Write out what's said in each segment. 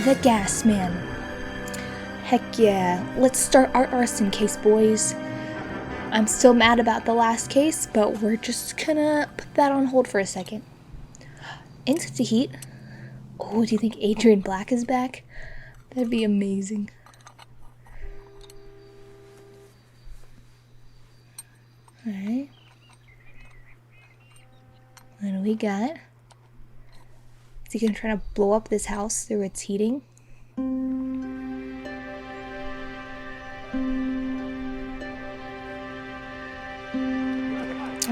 the gas man. Heck yeah, let's start our arson case, boys. I'm still mad about the last case, but we're just gonna put that on hold for a second. Into the heat. Oh, do you think Adrian Black is back? That'd be amazing. Alright. What do we got? Is he gonna try to blow up this house through its heating?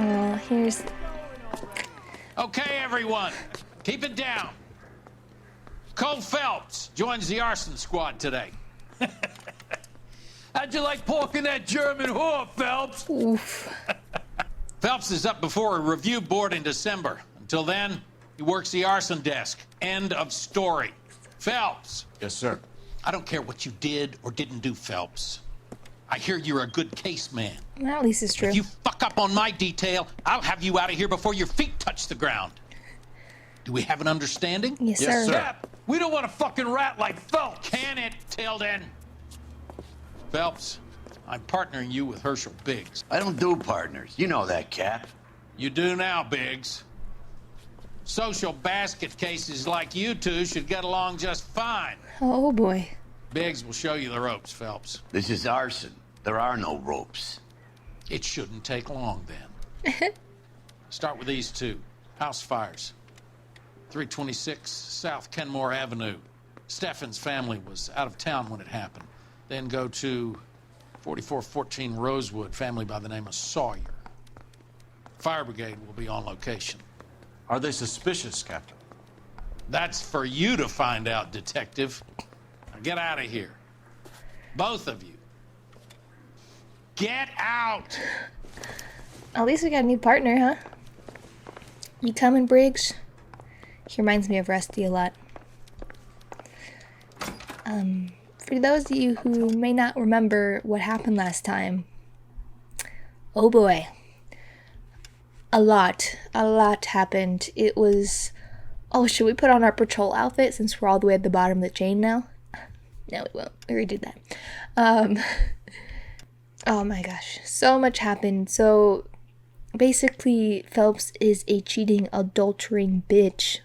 Oh, here's... Okay, everyone, keep it down. Cole Phelps joins the arson squad today. How'd you like porking that German whore, Phelps? Oof. Phelps is up before a review board in December. Until then, he works the arson desk. End of story. Phelps. Yes, sir. I don't care what you did or didn't do, Phelps. I hear you're a good case man. Well, at least it's true. If you fuck up on my detail, I'll have you out of here before your feet touch the ground. Do we have an understanding? Yes, sir. Cap, we don't want a fucking rat like Phelps. Can it, Tilden? Phelps, I'm partnering you with Herschel Biggs. I don't do partners. You know that, Cap. You do now, Biggs. Social basket cases like you two should get along just fine. Oh boy. Biggs will show you the ropes, Phelps. This is arson. There are no ropes. It shouldn't take long, then. Start with these two. House fires. 326 South Kenmore Avenue. Steffen's family was out of town when it happened. Then go to 4414 Rosewood, family by the name of Sawyer. Fire brigade will be on location. Are they suspicious, Captain? That's for you to find out, detective. Now get out of here. Both of you. Get out! At least we got a new partner, huh? You coming, Briggs? He reminds me of Rusty a lot. For those of you who may not remember what happened last time, oh boy. A lot happened. It was... Oh, should we put on our patrol outfit since we're all the way at the bottom of the chain now? No, we won't. We already did that. Oh my gosh. So much happened. So, basically, Phelps is a cheating, adultering bitch.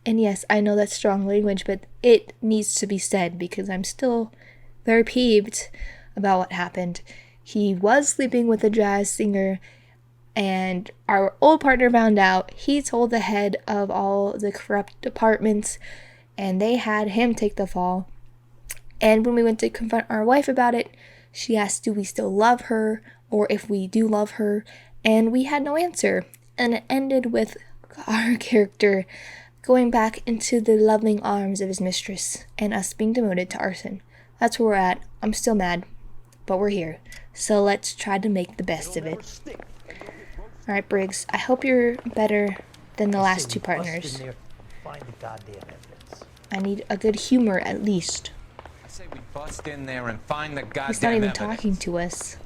And yes, I know that's strong language, but it needs to be said because I'm still very peeved about what happened. He was sleeping with a jazz singer, and our old partner found out. He told the head of all the corrupt departments, and they had him take the fall. And when we went to confront our wife about it, she asked, do we still love her, or if we do love her, and we had no answer. And it ended with our character going back into the loving arms of his mistress, and us being demoted to arson. That's where we're at. I'm still mad, but we're here. So let's try to make the best of it. Alright, Briggs, I hope you're better than the last two partners. I need a good humor, at least. I say we bust in there and find the goddamn He's not even evidence. talking to us.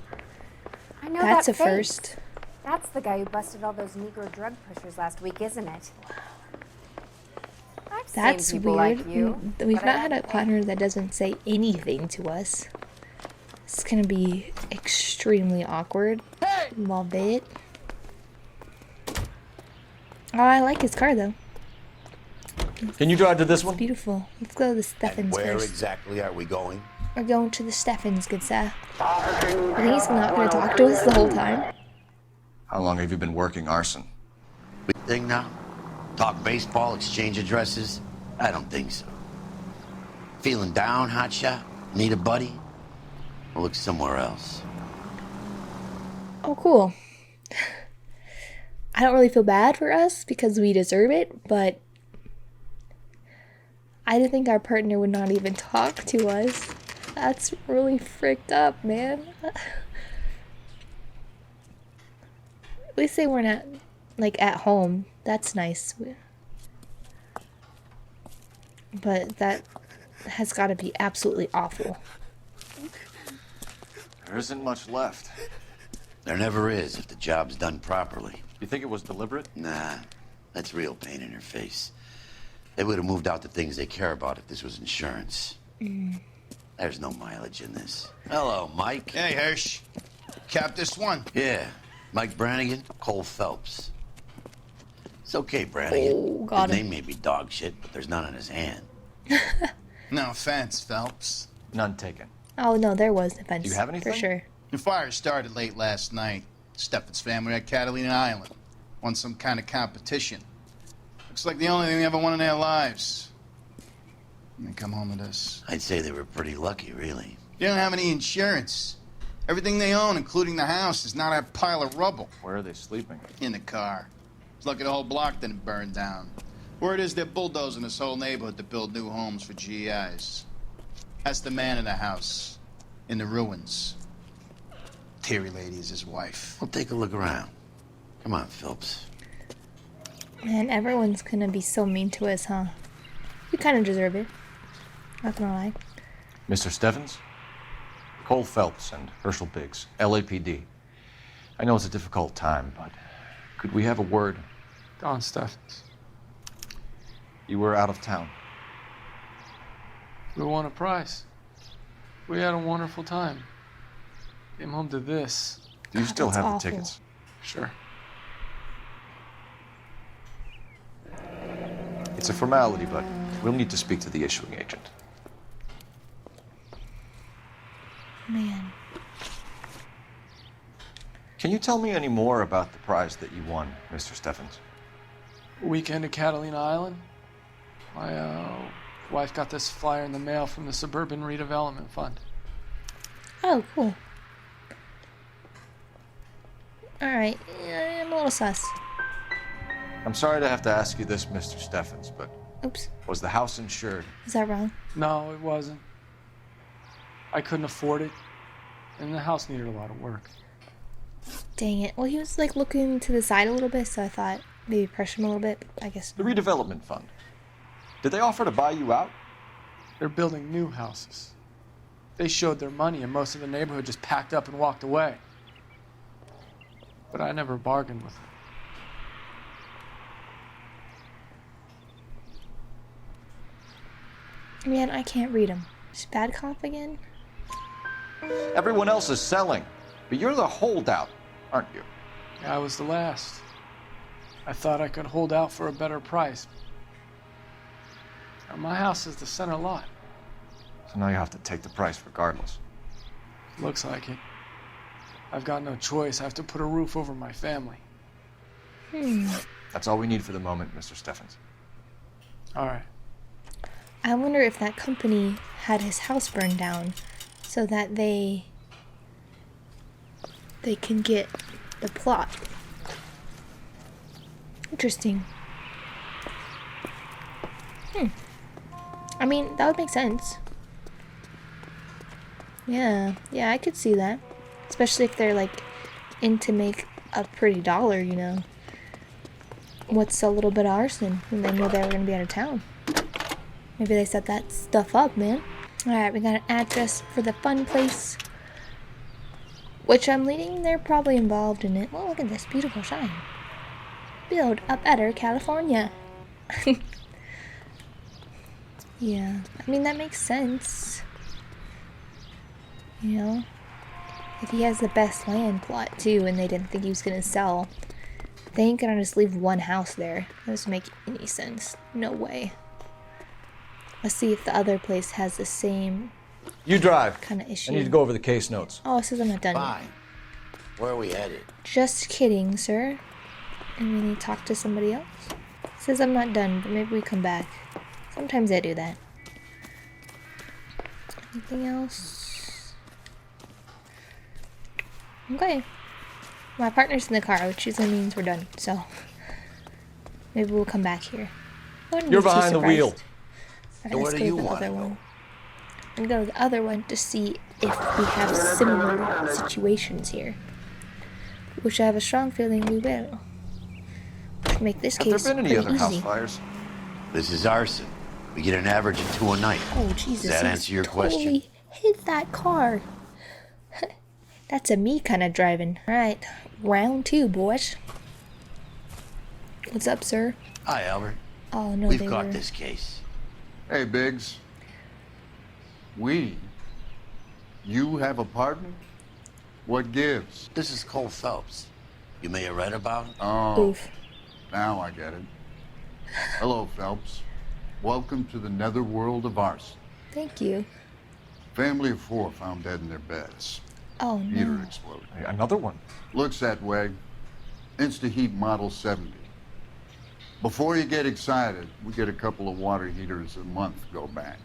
I know That's that a face. first. That's the guy who busted all those Negro drug pushers last week, isn't it? I've That's seen people weird. like you. We've but not I had a haven't partner that doesn't say anything to us. It's gonna be extremely awkward. Love it. Oh, I like his car though. Can you drive to this It's one? beautiful. Let's go to the Steffens Where first. exactly are we going? We're going to the Steffens, good sir. I think he's not gonna talk to us the whole time. How long have you been working arson? Big thing now? Talk baseball, exchange addresses? I don't think so. Feeling down, hotshot? Need a buddy? I'll look somewhere else. Oh, cool. I don't really feel bad for us because we deserve it, but I didn't think our partner would not even talk to us. That's really fricked up, man. At least they weren't at, like, at home. That's nice. But that has got to be absolutely awful. There isn't much left. There never is if the job's done properly. You think it was deliberate? Nah, that's real pain in her face. They would have moved out the things they care about if this was insurance. There's no mileage in this. Hello, Mike. Hey, Hirsch. Cap this one. Yeah, Mike Brannigan, Cole Phelps. It's okay, Brannigan. Oh, got His him. name may be dog shit, but there's none on his hand. No offense, Phelps. None taken. Oh no, there was an offense. Do you have anything? For sure. The fire started late last night. Steffen's family at Catalina Island. Won some kind of competition. Looks like the only thing they ever won in their lives. And they come home with this. I'd say they were pretty lucky, really. They don't have any insurance. Everything they own, including the house, is not a pile of rubble. Where are they sleeping? In the car. It's lucky the whole block didn't burn down. Word is they're bulldozing this whole neighborhood to build new homes for GIs. That's the man in the house. In the ruins. Terry lady is his wife. We'll take a look around. Come on, Phelps. Man, everyone's gonna be so mean to us, huh? We kind of deserve it. Not gonna lie. Mr. Steffens? Cole Phelps and Herschel Biggs, LAPD. I know it's a difficult time, but could we have a word? Don Steffens. You were out of town. We won a prize. We had a wonderful time. Came home to this. Do you still that's have awful. the tickets? Sure. It's a formality, but we'll need to speak to the issuing agent. Man. Can you tell me any more about the prize that you won, Mr. Steffens? Weekend at Catalina Island. My wife got this flyer in the mail from the Suburban Redevelopment Fund. Oh, cool. Alright, yeah, I'm a little sus. I'm sorry to have to ask you this, Mr. Steffens, but Oops. was the house insured? Is that wrong? No, it wasn't. I couldn't afford it, and the house needed a lot of work. Dang it. Well, he was like looking to the side a little bit, so I thought maybe pressure him a little bit. But I guess The not. redevelopment fund. Did they offer to buy you out? They're building new houses. They showed their money, and most of the neighborhood just packed up and walked away. But I never bargained with them. Man, I can't read him. Is bad cop again? Everyone else is selling, but you're the holdout, aren't you? I was the last. I thought I could hold out for a better price. Now, my house is the center lot. So now you have to take the price regardless. Looks like it. I've got no choice. I have to put a roof over my family. That's all we need for the moment, Mr. Steffens. All right. I wonder if that company had his house burned down so that they can get the plot. Interesting. I mean, that would make sense. Yeah, I could see that. Especially if they're like in to make a pretty dollar, you know. What's a little bit of arson when they knew they were gonna be out of town? Maybe they set that stuff up, man. Alright, we got an address for the fun place. Which I'm leading, they're probably involved in it. Oh, look at this beautiful shine. Build a better California. Yeah, I mean, that makes sense. You know? If he has the best land plot, too, and they didn't think he was gonna sell, they ain't gonna just leave one house there. That doesn't make any sense. No way. Let's see if the other place has the same You drive. kind of issue. I need to go over the case notes. Oh, it says I'm not done yet. Fine. Where are we headed? Just kidding, sir. And we need to talk to somebody else. It says I'm not done, but maybe we come back. Sometimes I do that. Anything else? Okay. My partner's in the car, which usually means we're done, so maybe we'll come back here. I wouldn't be You're too behind the wheel. surprised. So Alright, where let's do go you to the wanna other go? one. And go to the other one to see if we have similar situations here. Which I have a strong feeling we will. Make this Have case there been any pretty other house easy. fires? This is arson. We get an average of 2 a night. Oh Jesus! Does that he answer your totally question? hit that car. That's a me kind of driving. All right, round 2, boys. What's up, sir? Hi, Albert. Oh no, We've they got were. this case. Hey, Biggs. We? You have a partner? What gives? This is Cole Phelps. You may have read about him. Oh, Oof. now I get it. Hello, Phelps. Welcome to the netherworld of arson. Thank you. Family of 4 found dead in their beds. Oh Heater no. exploded. Hey, another one. Looks that way. Insta-Heat Model 70. Before you get excited, we get a couple of water heaters a month go back.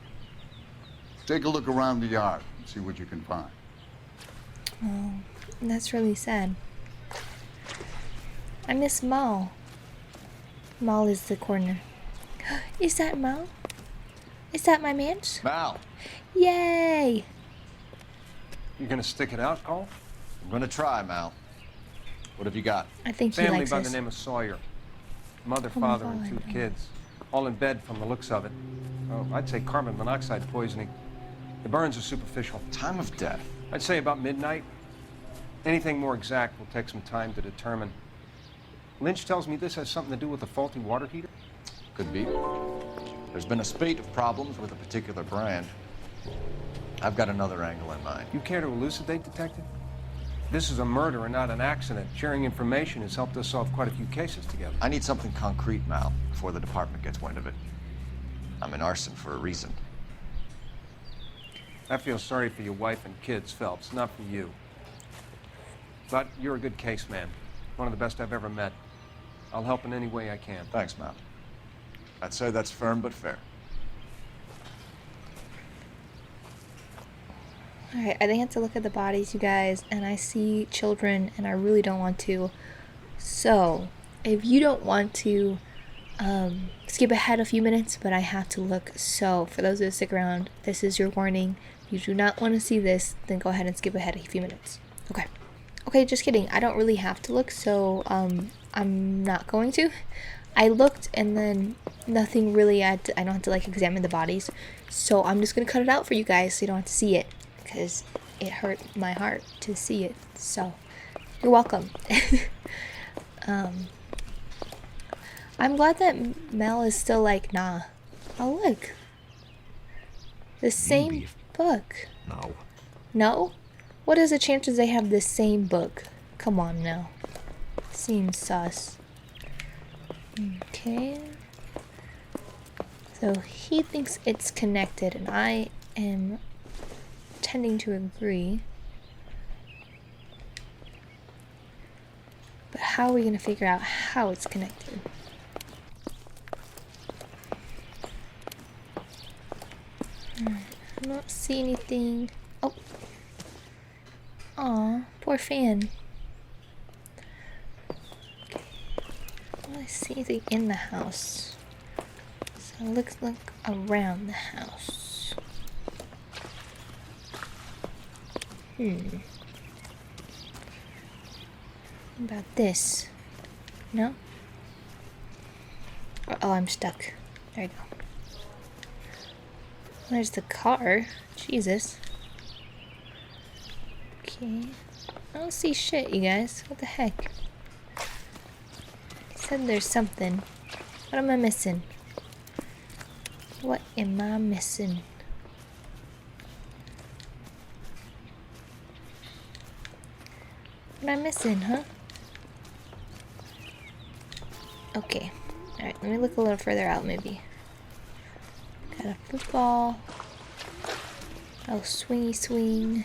Take a look around the yard and see what you can find. Oh, that's really sad. I miss Mal. Mal is the corner. Is that Mal? Is that my manch? Mal, Yay! you gonna stick it out, Cole? I'm gonna try, Mal. What have you got? I think he Family likes by this. the name of Sawyer. Mother, Oh my father, and 2 God. kids. All in bed from the looks of it. Oh, I'd say carbon monoxide poisoning. The burns are superficial. Time of death. I'd say about midnight. Anything more exact will take some time to determine. Lynch tells me this has something to do with a faulty water heater. Could be. There's been a spate of problems with a particular brand. I've got another angle in mind. You care to elucidate, Detective? This is a murder and not an accident. Sharing information has helped us solve quite a few cases together. I need something concrete, Mal, before the department gets wind of it. I'm in arson for a reason. I feel sorry for your wife and kids, Phelps, not for you. But you're a good case man. One of the best I've ever met. I'll help in any way I can. Thanks, Mal. I'd say that's firm but fair. Alright, I think I have to look at the bodies, you guys, and I see children, and I really don't want to. So, if you don't want to skip ahead a few minutes, but I have to look. So, for those who stick around, this is your warning. If you do not want to see this, then go ahead and skip ahead a few minutes. Okay. Okay, just kidding. I don't really have to look, so I'm not going to. I looked, and then nothing really. I don't have to like examine the bodies, so I'm just gonna cut it out for you guys, so you don't have to see it, because it hurt my heart to see it. So you're welcome. I'm glad that Mel is still like, nah. Oh look, the same book. No. No? What is the chances they have the same book? Come on now. Seems sus. Okay. So he thinks it's connected, and I am tending to agree. But how are we going to figure out how it's connected? Alright, I don't see anything. Oh. Aw, poor fan. Okay. I don't see anything in the house. So let's look around the house. What about this? No? Oh, I'm stuck. There you go. There's the car. Jesus. Okay. I don't see shit, you guys. What the heck? Said there's something. What am I missing? What am I missing? What am I missing, huh? Okay. Alright, let me look a little further out, maybe. Got a football. Oh, swingy swing.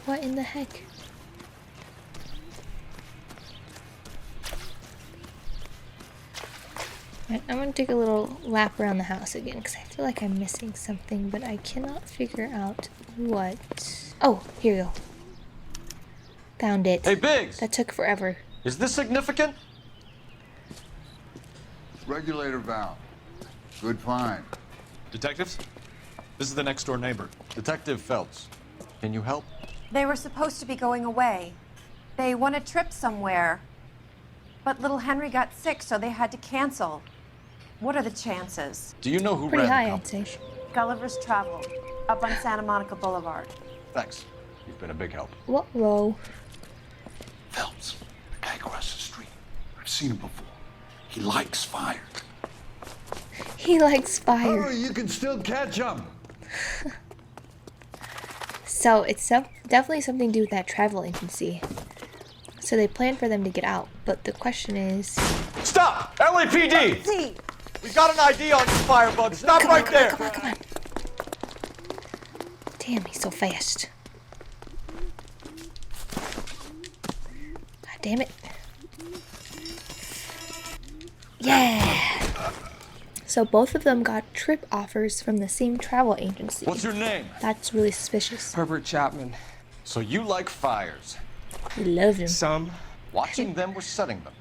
What in the heck? Right, I'm gonna take a little lap around the house again because I feel like I'm missing something, but I cannot figure out what. Oh, here we go. Found it. Hey, Biggs! That took forever. Is this significant? Regulator valve. Good find. Detectives? This is the next door neighbor. Detective Phelps, can you help? They were supposed to be going away. They won a trip somewhere. But little Henry got sick, so they had to cancel. What are the chances? Do you know who Pretty ran high, the I'd say. competition? Gulliver's Travel, up on Santa Monica Boulevard. Thanks. You've been a big help. What row? Phelps, the guy across the street. I've seen him before. He likes fire. He likes fire. Hurry, you can still catch him. So it's definitely something to do with that travel agency. So they plan for them to get out, but the question is... Stop! LAPD! See, We got an ID on this firebug. Stop right there! Come on. Damn, he's so fast. God damn it. Yeah! So both of them got trip offers from the same travel agency. What's your name? That's really suspicious. Herbert Chapman. So you like fires. We love him. Some. Watching them or setting them?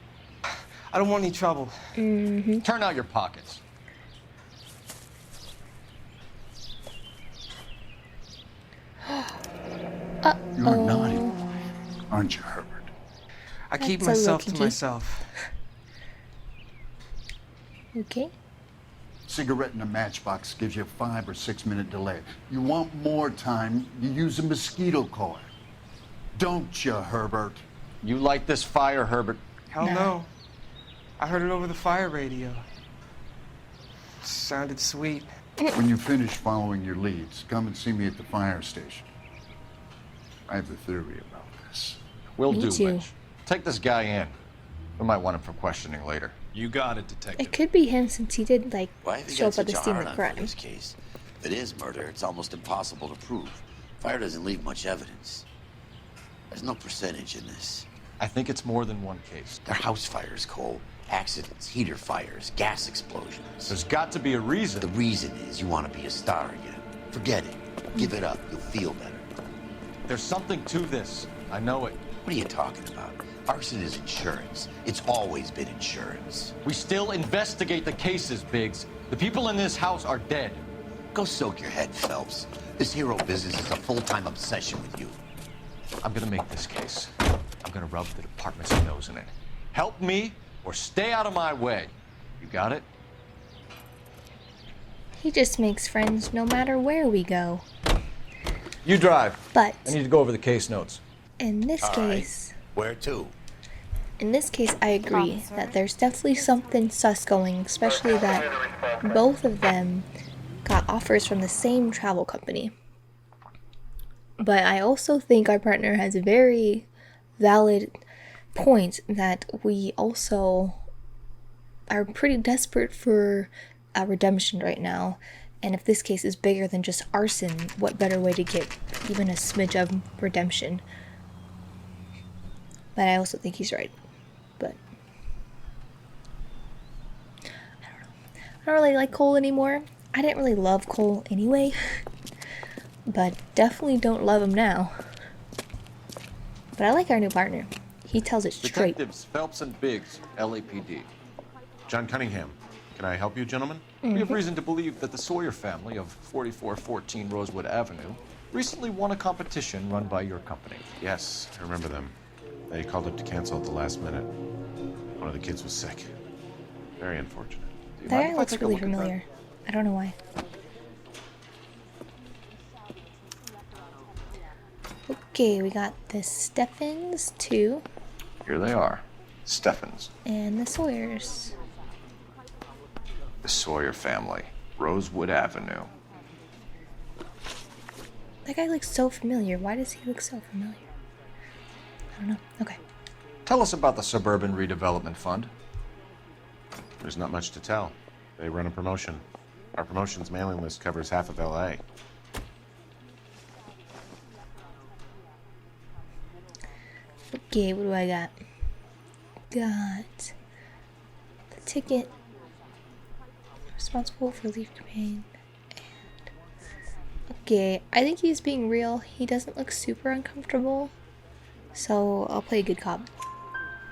I don't want any trouble. Turn out your pockets. You're a naughty boy, aren't you, Herbert? I keep That's a myself to low-key. myself. Okay. Cigarette in a matchbox gives you a 5 or 6 minute delay. You want more time, you use a mosquito coil. Don't you, Herbert? You like this fire, Herbert? Hell no. I heard it over the fire radio. Sounded sweet. When you finish following your leads, come and see me at the fire station. I have a theory about this. Will Me do, too. Lynch. Take this guy in. We might want him for questioning later. You got it, detective. It could be him since he did, like, Why have you show got up at the such a scene hard of on crime. for this case? If it is murder, it's almost impossible to prove. Fire doesn't leave much evidence. There's no percentage in this. I think it's more than one case. They're house fires, Cole. Accidents, heater fires, gas explosions. There's got to be a reason. The reason is you want to be a star again. Forget it. Give it up. You'll feel better. There's something to this. I know it. What are you talking about? Arson is insurance. It's always been insurance. We still investigate the cases, Biggs. The people in this house are dead. Go soak your head, Phelps. This hero business is a full-time obsession with you. I'm gonna make this case. I'm gonna rub the department's nose in it. Help me or stay out of my way. You got it? He just makes friends no matter where we go. You drive. But I need to go over the case notes. in this All right. case, Where to? I agree that there's definitely something sus going, especially that both of them got offers from the same travel company. But I also think our partner has a very valid point that we also are pretty desperate for a redemption right now. And if this case is bigger than just arson, what better way to get even a smidge of redemption? But I also think he's right. But I don't know. I don't really like Cole anymore. I didn't really love Cole anyway. But definitely don't love him now. But I like our new partner. He tells it straight. Detectives Phelps and Biggs, LAPD. John Cunningham. Can I help you, gentlemen? We have reason to believe that the Sawyer family of 4414 Rosewood Avenue recently won a competition run by your company. Yes, I remember them. They called up to cancel at the last minute. One of the kids was sick. Very unfortunate. Do you That mind guy if I looks take a really look at that? familiar. I don't know why. Okay, we got the Steffens too, Here they are. Steffens, and the Sawyers. the Sawyer family, Rosewood Avenue. That guy looks so familiar. Why does he look so familiar? I don't know. Okay. Tell us about the Suburban Redevelopment Fund. There's not much to tell. They run a promotion. Our promotions mailing list covers half of LA. Okay, what do I got? Got the ticket. Responsible for leave campaign. And okay, I think he's being real. He doesn't look super uncomfortable. So I'll play a good cop.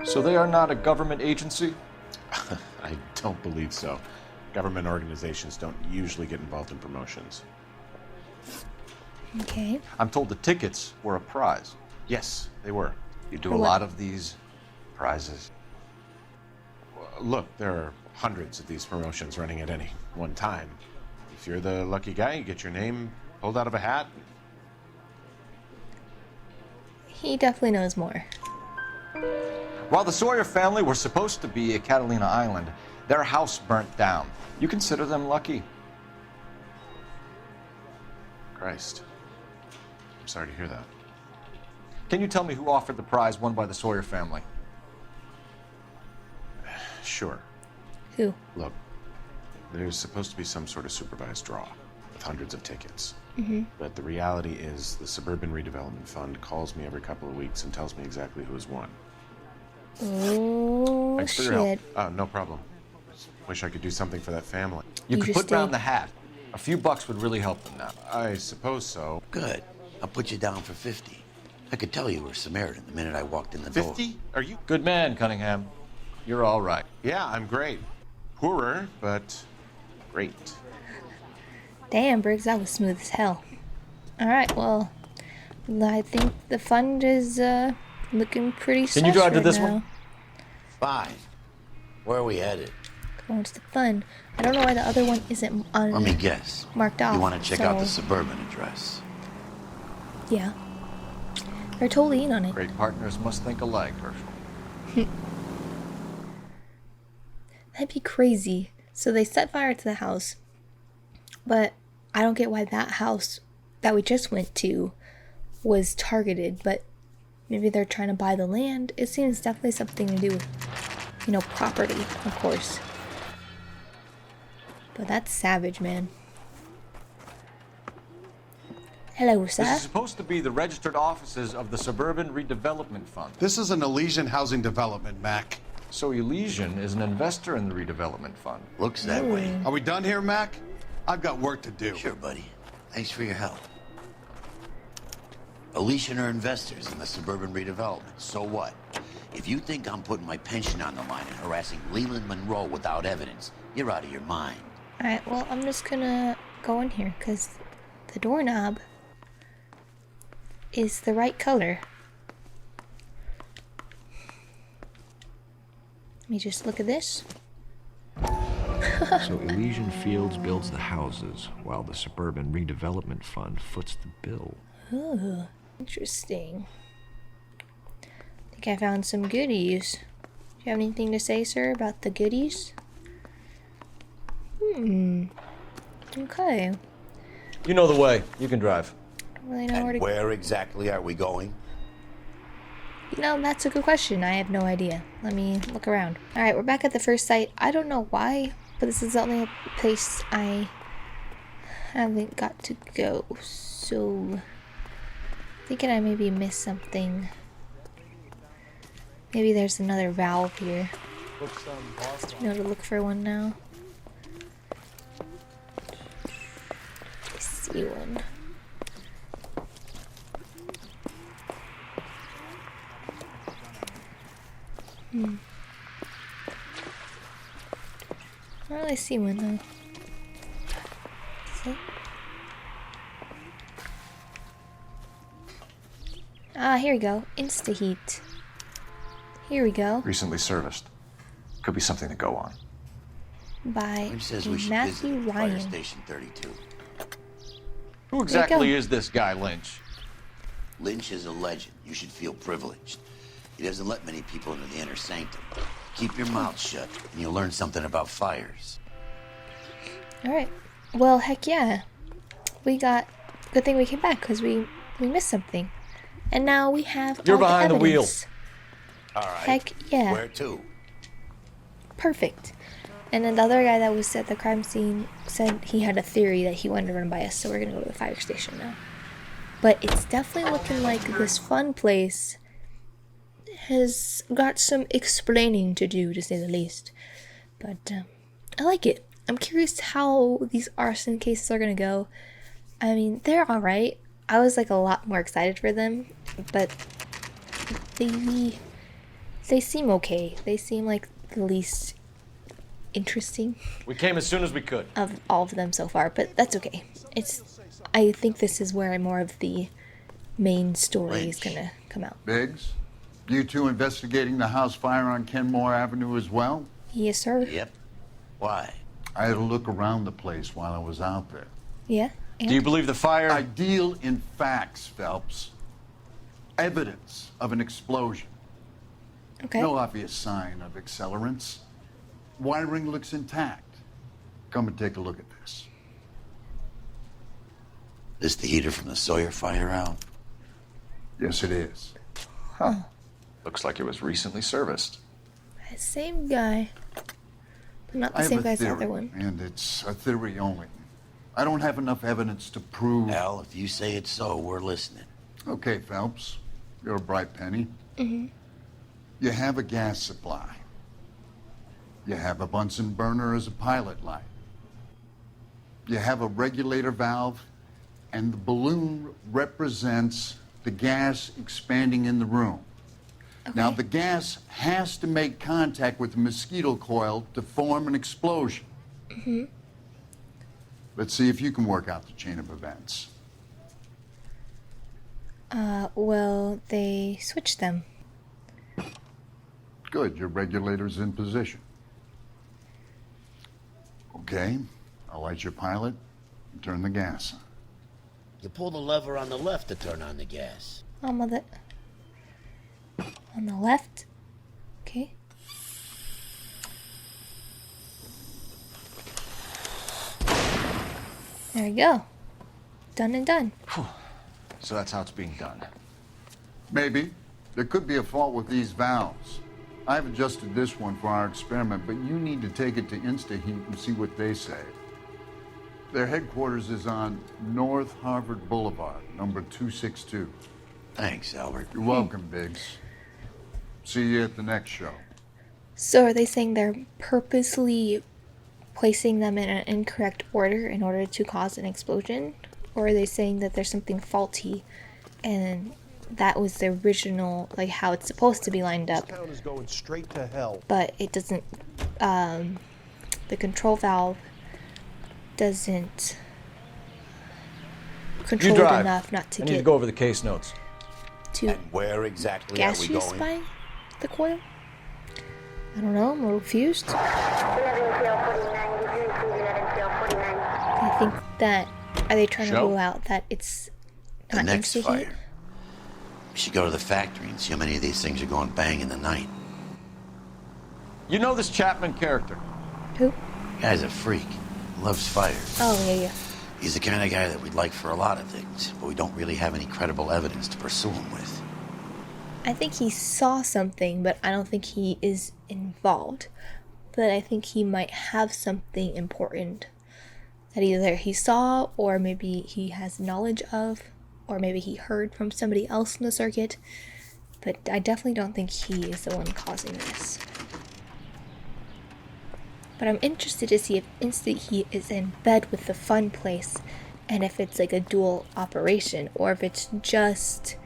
So they are not a government agency? I don't believe so. Government organizations don't usually get involved in promotions. Okay. I'm told the tickets were a prize. Yes, they were. You do For a what? lot of these prizes. Look, there are hundreds of these promotions running at any one time. If you're the lucky guy, you get your name pulled out of a hat. He definitely knows more. While the Sawyer family were supposed to be at Catalina Island, their house burnt down. You consider them lucky? Christ. I'm sorry to hear that. Can you tell me who offered the prize won by the Sawyer family? Sure. Who? Look, there's supposed to be some sort of supervised draw with hundreds of tickets. But the reality is the Suburban Redevelopment Fund calls me every couple of weeks and tells me exactly who's won. Oh, Thanks for your help. shit. No problem. Wish I could do something for that family. You You could just put round stay. the hat. A few bucks would really help them now. I suppose so. Good. I'll put you down for 50. I could tell you were Samaritan the minute I walked in the door. 50? Are you? Good man, Cunningham. You're all right. Yeah, I'm great. Poorer, but great. Damn, Briggs, that was smooth as hell. Alright, well, I think the fund is looking pretty Can you sus drive to right this now. one? Fine. Where are we headed? Going to the fund. I don't know why the other one isn't on. Let me guess. Marked off. You want to check out the so- Suburban address? Yeah. They're totally in on it. Great partners must think alike, Herschel. That'd be crazy. So they set fire to the house, but I don't get why that house that we just went to was targeted, but maybe they're trying to buy the land. It seems definitely something to do with, property, of course. But that's savage, man. Hello, This sir. is supposed to be the registered offices of the Suburban Redevelopment Fund. This is an Elysian housing development, Mac. So Elysian is an investor in the redevelopment fund. Looks that way. Are we done here, Mac? I've got work to do. Sure, buddy. Thanks for your help. Elysian are investors in the Suburban Redevelopment. So what? If you think I'm putting my pension on the line and harassing Leland Monroe without evidence, you're out of your mind. Alright, well, I'm just gonna go in here because the doorknob is the right color. Let me just look at this. So Elysian Fields builds the houses, while the Suburban Redevelopment Fund foots the bill. Ooh, interesting. I think I found some goodies. Do you have anything to say, sir, about the goodies? Okay. You know the way. You can drive. Don't really know where And to go. where exactly are we going? That's a good question. I have no idea. Let me look around. Alright, we're back at the first site. I don't know why, but this is the only place I haven't got to go. So, thinking I maybe missed something. Maybe there's another valve here. I know to look for one now. I see one. I don't really see one though. See? Ah, here we go. Insta-heat. Here we go. Recently serviced. Could be something to go on. By Lynch says we should Matthew visit Fire Ryan. Station 32. Who exactly go. is this guy, Lynch? Lynch is a legend. You should feel privileged. He doesn't let many people into the inner sanctum. Keep your mouth shut, and you'll learn something about fires. Alright. Well, heck yeah. We got... Good thing we came back, because we missed something. And now we have You're all behind the wheel. evidence. All right. Heck yeah. Where to? Perfect. And then the other guy that was at the crime scene said he had a theory that he wanted to run by us, so we're gonna go to the fire station now. But it's definitely looking like this fun place has got some explaining to do, to say the least. But I like it. I'm curious how these arson cases are gonna go. I mean, they're alright. I was like a lot more excited for them, but they seem okay. They seem like the least interesting We came as soon as we could. of all of them so far, but that's okay. I think this is where more of the main story is Lynch. gonna come out. Biggs, you two investigating the house fire on Kenmore Avenue as well? Yes, sir. Yep. Why? I had a look around the place while I was out there. Yeah. And Do you believe the fire? I deal in facts, Phelps. Evidence of an explosion. Okay. No obvious sign of accelerants. Wiring looks intact. Come and take a look at this. This the heater from the Sawyer fire, Al? Yes, it is. Huh. Looks like it was recently serviced. Same guy. But not the I same have a guy as the theory, other one. and it's a theory only. I don't have enough evidence to prove... Al, if you say it's so, we're listening. Okay, Phelps. You're a bright penny. You have a gas supply. You have a Bunsen burner as a pilot light. You have a regulator valve, and the balloon represents the gas expanding in the room. Okay. Now, the gas has to make contact with the mosquito coil to form an explosion. Let's see if you can work out the chain of events. Well, they switched them. Good, your regulator's in position. Okay, I'll light your pilot and turn the gas on. You pull the lever on the left to turn on the gas. On the left. Okay. There you go. Done and done. So that's how it's being done. Maybe. There could be a fault with these valves. I've adjusted this one for our experiment, but you need to take it to InstaHeat and see what they say. Their headquarters is on North Harvard Boulevard, number 262. Thanks, Albert. You're welcome, Biggs. See you at the next show. So are they saying they're purposely placing them in an incorrect order in order to cause an explosion? Or are they saying that there's something faulty and that was the original, like how it's supposed to be lined up? This town is going straight to hell. But it doesn't, the control valve doesn't control it enough not to I need get to go over the case notes. to And where exactly are we gaseous going? by the coil? I don't know, I'm a little confused. I think that, are they trying to Show? rule out that it's The not next InstaHeat? fire. We should go to the factory and see how many of these things are going bang in the night. You know this Chapman character? Who? Guy's a freak. Loves fire. Oh, yeah. He's the kind of guy that we'd like for a lot of things, but we don't really have any credible evidence to pursue him with. I think he saw something, but I don't think he is involved. But I think he might have something important that either he saw, or maybe he has knowledge of, or maybe he heard from somebody else in the circuit. But I definitely don't think he is the one causing this. But I'm interested to see if InstaHeat is in bed with the fun place, and if it's like a dual operation, or if it's just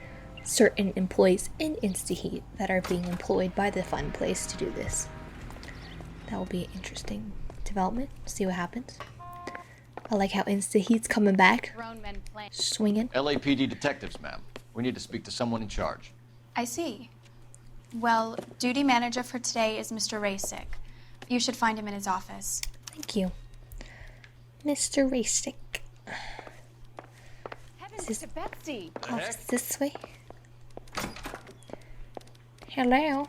certain employees in InstaHeat that are being employed by the fun place to do this. That will be an interesting development. See what happens. I like how InstaHeat's coming back, swinging. LAPD detectives, ma'am. We need to speak to someone in charge. I see. Well, duty manager for today is Mr. Rasick. You should find him in his office. Thank you. Mr. Rasick. Heavens to Betsy! Office this way. Hello.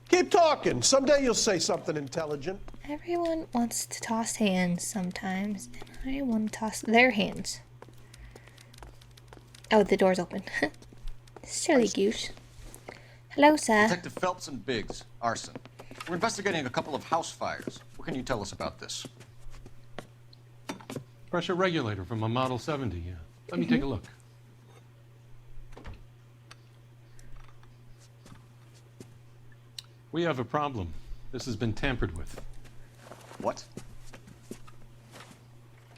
Keep talking. Someday you'll say something intelligent. Everyone wants to toss hands sometimes, and I want to toss their hands. Oh, the door's open. Silly goose. Hello, sir. Detective Phelps and Biggs, arson. We're investigating a couple of house fires. What can you tell us about this? Pressure regulator from a Model 70, yeah. Let me take a look. We have a problem. This has been tampered with. What?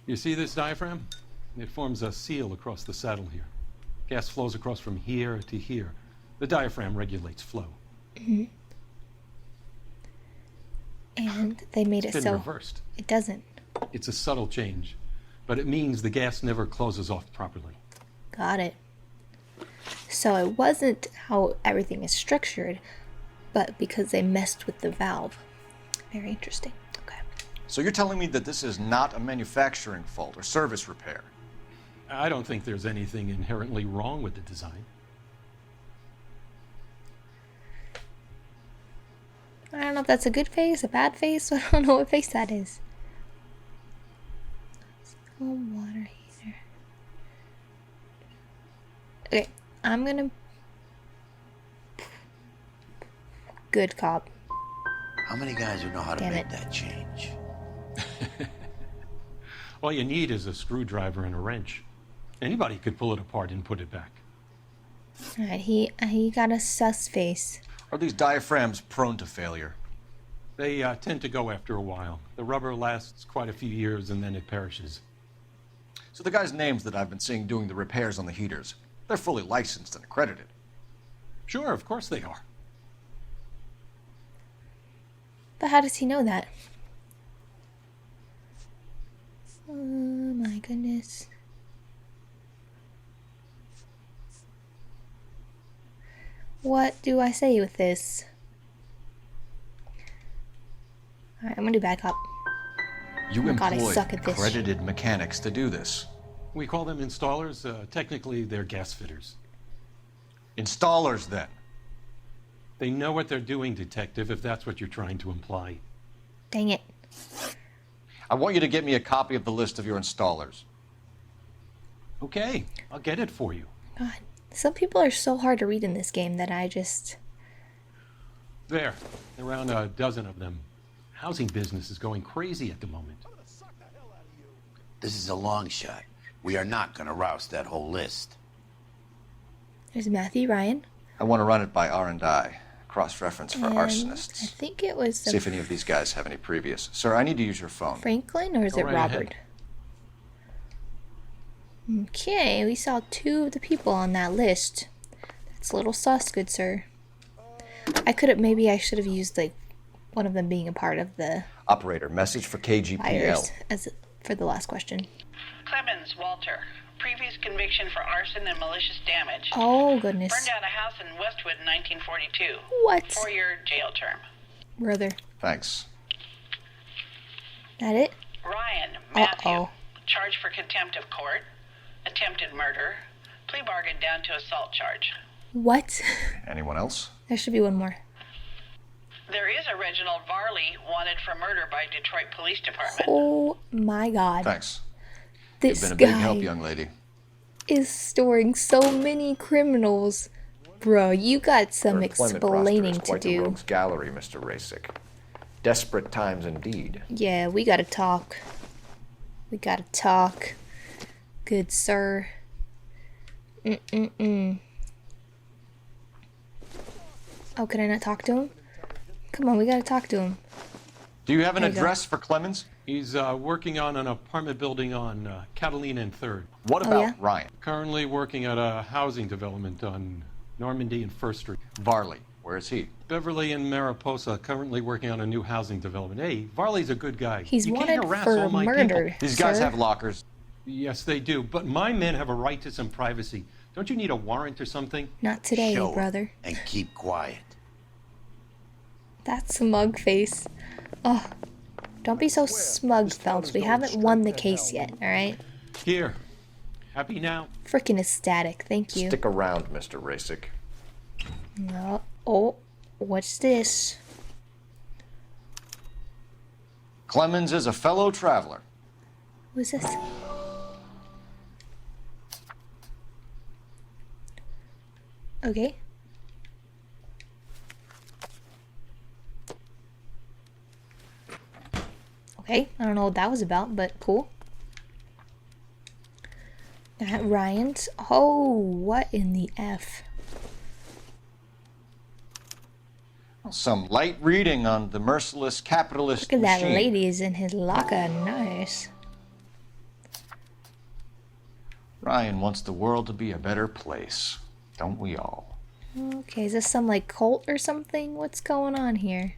You see this diaphragm? It forms a seal across the saddle here. Gas flows across from here to here. The diaphragm regulates flow. And they made It's it been so reversed. it doesn't. It's a subtle change, but it means the gas never closes off properly. Got it. So it wasn't how everything is structured, but because they messed with the valve. Very interesting. Okay. So you're telling me that this is not a manufacturing fault or service repair? I don't think there's anything inherently wrong with the design. I don't know if that's a good face, a bad face. I don't know what face that is. Oh, water heater. Okay, I'm gonna... Good cop. How many guys who know how to Damn make it. that change? All you need is a screwdriver and a wrench. Anybody could pull it apart and put it back. Alright, he got a sus face. Are these diaphragms prone to failure? They tend to go after a while. The rubber lasts quite a few years and then it perishes. So the guys' names that I've been seeing doing the repairs on the heaters, they're fully licensed and accredited. Sure, of course they are. But how does he know that? Oh my goodness. What do I say with this? Alright, I'm gonna do backup. You Oh God, I employ suck at this. accredited mechanics to do this. We call them installers. Technically, they're gas fitters. Installers, then. They know what they're doing, Detective, if that's what you're trying to imply. Dang it. I want you to get me a copy of the list of your installers. Okay, I'll get it for you. God, some people are so hard to read in this game that I just... There, around a dozen of them. Housing business is going crazy at the moment. This is a long shot. We are not going to roust that whole list. There's Matthew Ryan. I want to run it by R&I, cross-reference for And arsonists. I think it was See if any of these guys have any previous. Sir, I need to use your phone. Franklin, or is Go it right Robert? ahead. Okay, we saw 2 of the people on that list. That's a little sus, good sir. Maybe I should have used, like, one of them being a part of the Operator, message for KGPL. buyers for the last question. Clemens Walter. Previous conviction for arson and malicious damage. Oh, goodness. Burned down a house in Westwood in 1942. What? 4-year jail term. Brother. Thanks. That it? Ryan Matthew. Uh-oh. Charged for contempt of court. Attempted murder. Plea bargain down to assault charge. What? Anyone else? There should be one more. There is a Reginald Varley wanted for murder by Detroit Police Department. Oh my God. Thanks. This You've been a guy big help, young lady. is storing so many criminals. Bro, you got some Your employment roster explaining is to quite the do. rogues gallery, Mr. Rasick. Desperate times indeed. Yeah, we gotta talk. We gotta talk. Good sir. Oh, can I not talk to him? Come on, we gotta talk to him. Do you have an There you go. address for Clemens? He's working on an apartment building on Catalina and 3rd. What Oh, about yeah? Ryan? Currently working at a housing development on Normandy and 1st Street. Varley, where is he? Beverly and Mariposa, currently working on a new housing development. Hey, Varley's a good guy. He's You can't wanted harass for all my murder. people. These guys sir. have lockers. Yes, they do. But my men have a right to some privacy. Don't you need a warrant or something? Not today, Show 'em brother. and keep quiet. That smug face. Oh, don't be so smug, Phelps. We haven't won the case yet, alright? Here. Happy now? Frickin' ecstatic. Thank you. Stick around, Mr. Rasick. No. Oh, what's this? Clemens is a fellow traveler. Who's this? Okay. Okay, I don't know what that was about, but cool. That Ryan's. Oh, what in the F? Some light reading on the merciless capitalist Look at that machine. lady's in his locker. Nice. Ryan wants the world to be a better place. Don't we all? Okay, is this some like cult or something? What's going on here?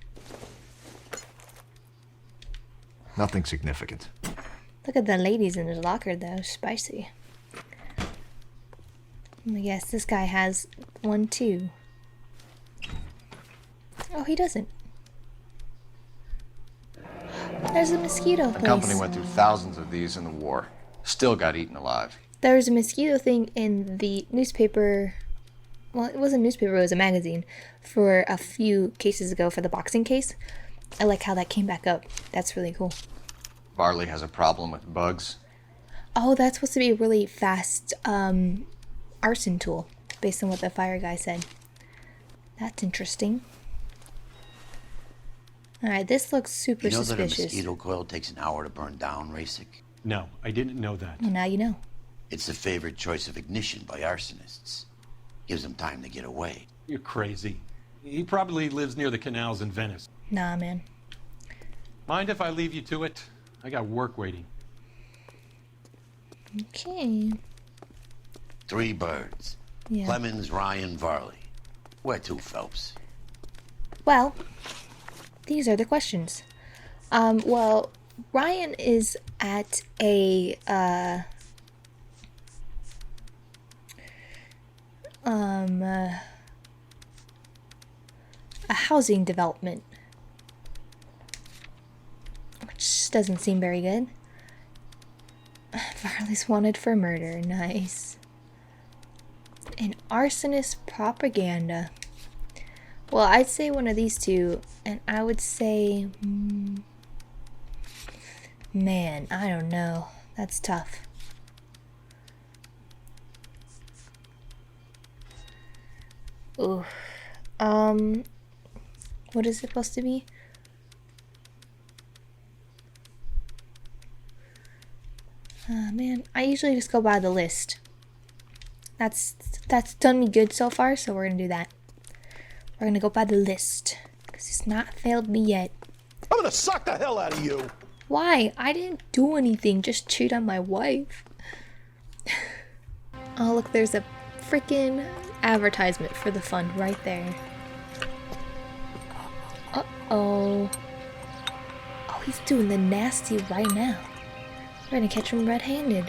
Nothing significant. Look at the ladies in his locker though. Spicy. I guess this guy has one too. Oh, he doesn't. There's a mosquito The place. company went through thousands of these in the war. Still got eaten alive. There was a mosquito thing in the newspaper well, it wasn't a newspaper, it was a magazine, for a few cases ago for the boxing case. I like how that came back up. That's really cool. Varley has a problem with bugs. Oh, that's supposed to be a really fast arson tool, based on what the fire guy said. That's interesting. Alright, this looks super You know that a suspicious. mosquito coil takes an hour to burn down, Rasic? No, I didn't know that. Well, now you know. It's the favorite choice of ignition by arsonists. Gives them time to get away. You're crazy. He probably lives near the canals in Venice. Nah, man. Mind if I leave you to it? I got work waiting. Okay. 3 birds. Yeah. Clemens, Ryan, Varley. Where to, Phelps? Well, these are the questions. Well, Ryan is at a housing development, which doesn't seem very good. Varley's wanted for murder. Nice. An arsonist propaganda. Well, I'd say one of these two, and I would say, man, I don't know. That's tough. Ooh. What is it supposed to be? Man, I usually just go by the list. That's done me good so far, so we're gonna do that. We're gonna go by the list, because it's not failed me yet. I'm gonna suck the hell out of you. Why? I didn't do anything, just cheat on my wife. Oh, look, there's a freaking advertisement for the fund right there. Uh-oh. Oh, he's doing the nasty right now. We're gonna catch him red-handed.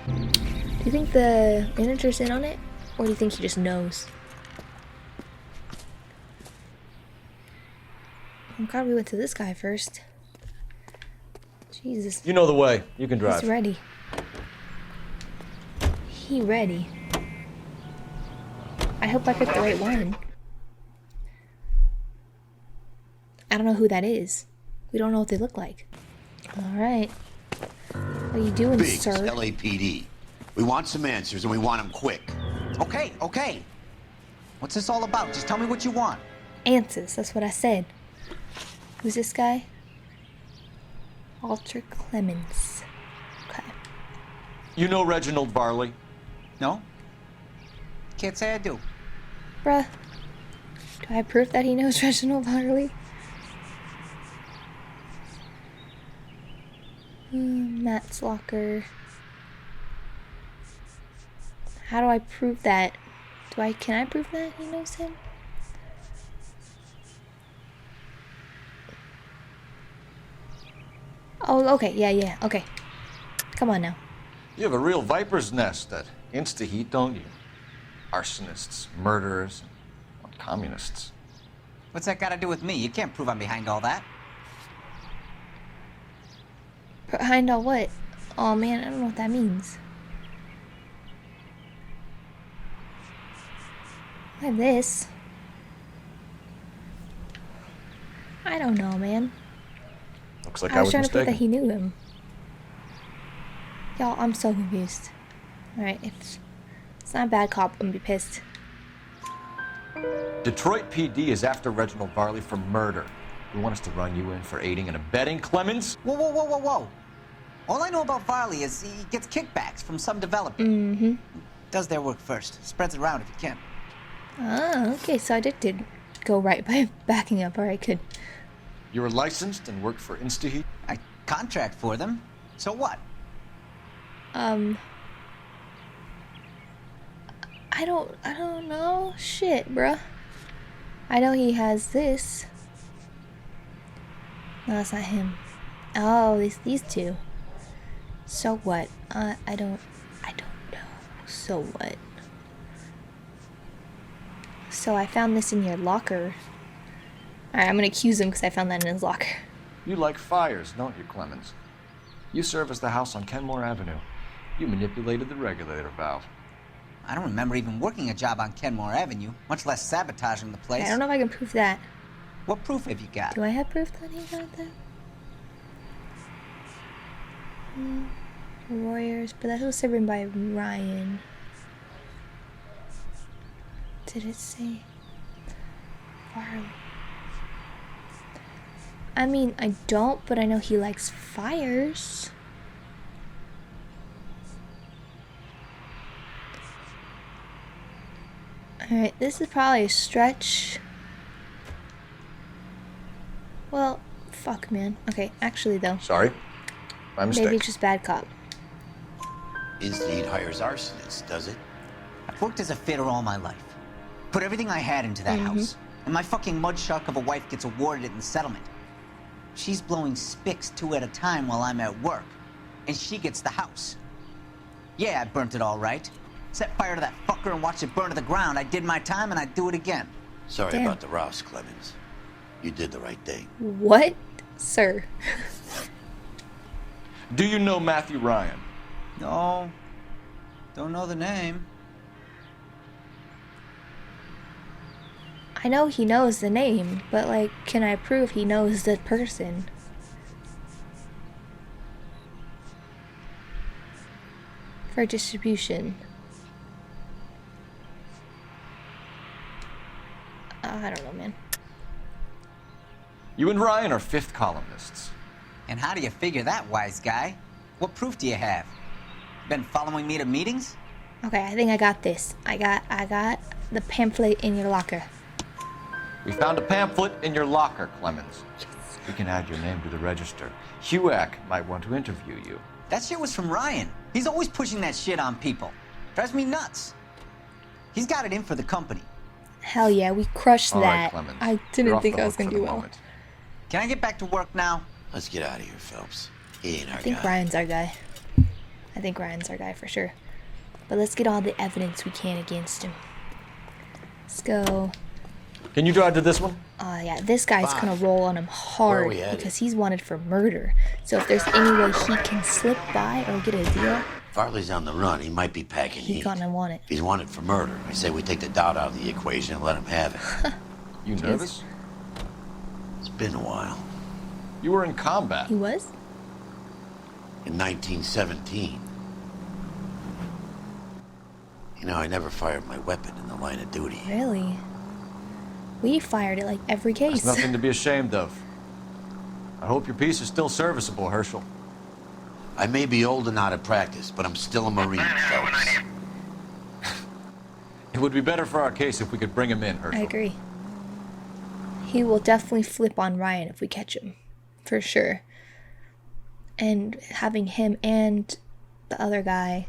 Do you think the manager's in on it? Or do you think he just knows? Oh god, we went to this guy first. Jesus. You know the way. You can drive. He's ready. He ready. I hope I picked the right one. I don't know who that is. We don't know what they look like. Alright. What are you doing, Biggs, sir? LAPD. We want some answers and we want them quick. Okay, okay. What's this all about? Just tell me what you want. Answers, that's what I said. Who's this guy? Walter Clemens. Okay. You know Reginald Varley? No? Can't say I do. Bruh. Do I have proof that he knows Reginald Varley? Matt's locker. How do I prove that? Can I prove that he knows him? Oh, okay, yeah, okay. Come on now. You have a real viper's nest at Insta-Heat, don't you? Arsonists, murderers, communists. What's that got to do with me? You can't prove I'm behind all that. Behind all what? Oh man, I don't know what that means. Like this. I don't know, man. Looks like I was trying to mistaken. prove that he knew him. Y'all, I'm so confused. Alright, if it's not a bad cop, I'm gonna be pissed. Detroit PD is after Reginald Varley for murder. You want us to run you in for aiding and abetting, Clemens? Whoa, whoa, whoa, whoa, whoa. All I know about Varley is he gets kickbacks from some developer. Mm-hmm. Does their work first. Spreads it around if he can. Ah, okay, so I did go right by backing up. Alright, good. You were licensed and worked for Insta-Heat? I contract for them. So what? I don't know. Shit, bruh. I know he has this. No, that's not him. Oh, these two. So what? I don't know. So what? So I found this in your locker. Alright, I'm gonna accuse him because I found that in his locker. You like fires, don't you, Clemens? You service the house on Kenmore Avenue. You manipulated the regulator valve. I don't remember even working a job on Kenmore Avenue, much less sabotaging the place. I don't know if I can prove that. What proof have you got? Do I have proof that he got that? Warriors, but that was written by Ryan. Did it say Farley? I mean, I don't, but I know he likes fires. Alright, this is probably a stretch. Well, fuck, man. Okay, actually, though. Sorry. My mistake. Maybe it's just bad cop. Instead hires arsonists, does it? I've worked as a fitter all my life. Put everything I had into that house. And my fucking mud shark of a wife gets awarded it in settlement. She's blowing spics 2 at a time while I'm at work. And she gets the house. Yeah, I burnt it all right. Set fire to that fucker and watched it burn to the ground. I did my time and I'd do it again. Sorry about the Rouse, Clemens. You did the right thing. What? Sir. Do you know Matthew Ryan? No. Don't know the name. I know he knows the name, but like, can I prove he knows the person? For distribution. I don't know, man. You and Ryan are 5th columnists. And how do you figure that, wise guy? What proof do you have? Been following me to meetings? Okay, I think I got this. I got the pamphlet in your locker. We found a pamphlet in your locker, Clemens. We can add your name to the register. HUAC might want to interview you. That shit was from Ryan. He's always pushing that shit on people. Drives me nuts. He's got it in for the company. Hell yeah, we crushed All that. right, Clemens. I You're didn't off think the I was hook gonna for do the well. moment. Can I get back to work now? Let's get out of here, Phelps. He ain't our I think guy. Ryan's our guy. I think Ryan's our guy for sure. But let's get all the evidence we can against him. Let's go. Can you drive to this one? Yeah, this guy's gonna roll on him hard because he's wanted for murder. So if there's any way he can slip by or get a deal, Farley's on the run. He might be packing he's heat. gonna want it. If he's wanted for murder, I say we take the doubt out of the equation and let him have it. You nervous? It's been a while. You were in combat. He was? In 1917. You know, I never fired my weapon in the line of duty. Really? We fired it like every case. There's nothing to be ashamed of. I hope your piece is still serviceable, Herschel. I may be old and out of practice, but I'm still a Marine, Phelps. It would be better for our case if we could bring him in, Herschel. I agree. He will definitely flip on Ryan if we catch him. For sure. And having him and the other guy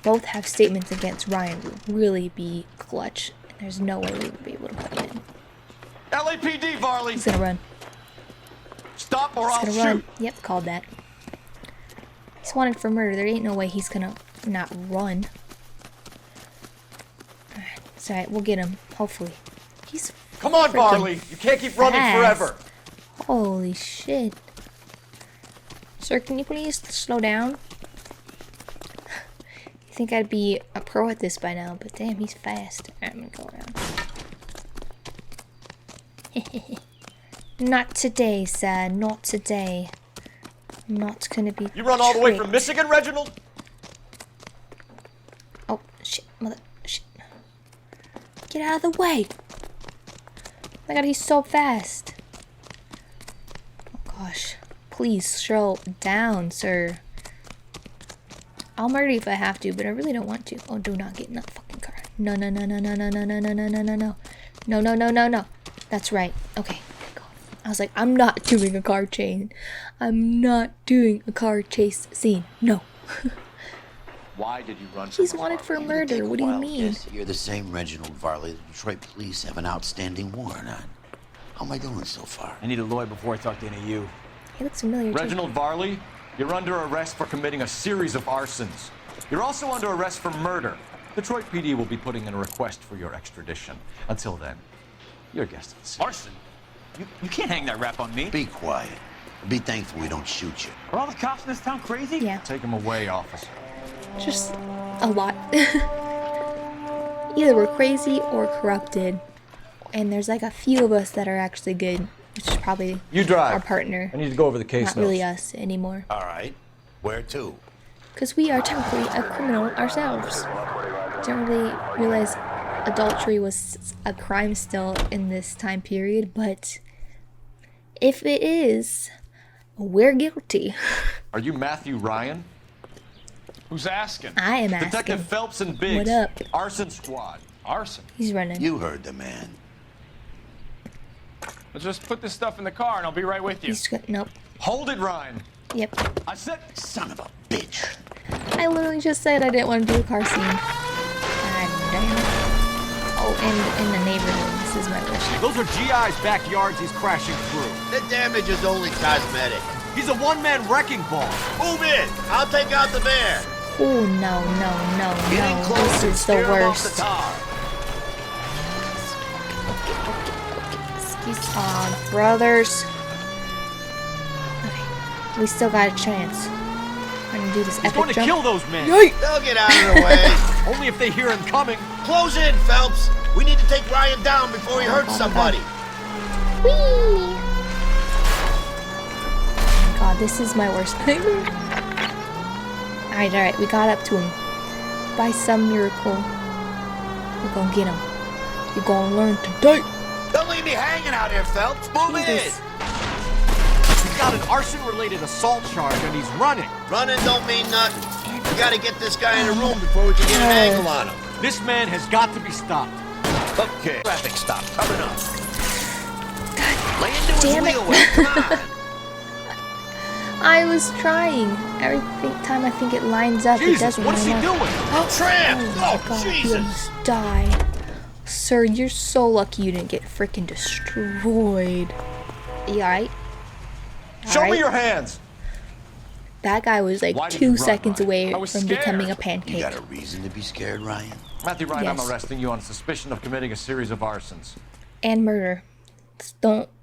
both have statements against Ryan would really be clutch. And there's no way we would be able to put him in. LAPD, Varley! He's gonna run. Stop or I'll He's gonna run. Yep, called that. He's wanted for murder. There ain't no way he's gonna not run. Alright, it's alright. We'll get him. Hopefully. He's Come on, freaking Varley! You can't keep running fast. forever! Holy shit. Sir, can you please slow down? You think I'd be a pro at this by now, but damn, he's fast. Alright, I'm gonna go around. Not today, sir. Not today. I'm not gonna be You run all the way from tricked. Michigan, Reginald? Oh, shit. Mother... Shit. Get out of the way! Oh my god, he's so fast. Oh gosh. Please slow down, sir. I'll murder you if I have to, but I really don't want to. Oh, do not get in that fucking car. No, no, no, no, no, no, no, no, no, no, no, no, no. No, no, no, no, no. That's right. Okay. I was like, I'm not doing a car chain. I'm not doing a car chase scene. No. Why did you run from He's wanted for murder. What do you mean? Yes, you're the same Reginald Varley the Detroit police have an outstanding warrant on. How am I doing so far? I need a lawyer before I talk to any of you. He looks familiar too. Reginald Varley, you're under arrest for committing a series of arsons. You're also under arrest for murder. Detroit PD will be putting in a request for your extradition. Until then, you're a guest of the scene. Arson? You can't hang that rap on me. Be quiet. Be thankful we don't shoot you. Are all the cops in this town crazy? Yeah. Take him away, officer. Just a lot. Either we're crazy or corrupted. And there's like a few of us that are actually good, which is probably our partner. I need to go over the case Not really us anymore. All right. Where to? Because we are technically a criminal ourselves. Didn't really realize adultery was a crime still in this time period, but if it is, we're guilty. Are you Matthew Ryan? Who's asking? I am asking. Detective Phelps and Biggs. What up? Arson squad. Arson? He's running. You heard the man. Let's just put this stuff in the car and I'll be right with you. He's nope. Hold it, Ryan. Yep. I said, son of a bitch. I literally just said I didn't want to do a car scene. God damn it. Oh, and in the neighborhood. This is my wish. Those are GI's backyards he's crashing through. The damage is only cosmetic. He's a one-man wrecking ball. Move in. I'll take out the van. Oh, no. This is the worst. Excuse me, brothers. Okay, we still got a chance. We're gonna do this epic jump. He's going to kill those men. Yikes. They'll get out of the way. Only if they hear him coming. Close in, Phelps. We need to take Ryan down before he hurts somebody. Whee! God, this is my worst nightmare. Alright, we got up to him. By some miracle, we're gonna get him. You're gonna learn today. Don't leave me hanging out here, Phelps. Move it in. He's got an arson-related assault charge and he's running. Running don't mean nothing. We gotta get this guy in the room before we can get an angle on him. This man has got to be stopped. Okay. Traffic stop coming up. Lay into his wheel. Come on. I was trying. Every time I think it lines up, Jesus, it doesn't. What's he line up. doing? Tramp! Oh my God, Jesus! you almost die. Sir, you're so lucky you didn't get freaking destroyed. You alright? Show me your hands. That guy was like 2 seconds away from becoming a pancake. You got a reason to be scared, Ryan? Matthew Ryan, Yes. I'm arresting you on suspicion of committing a series of arsons. And murder.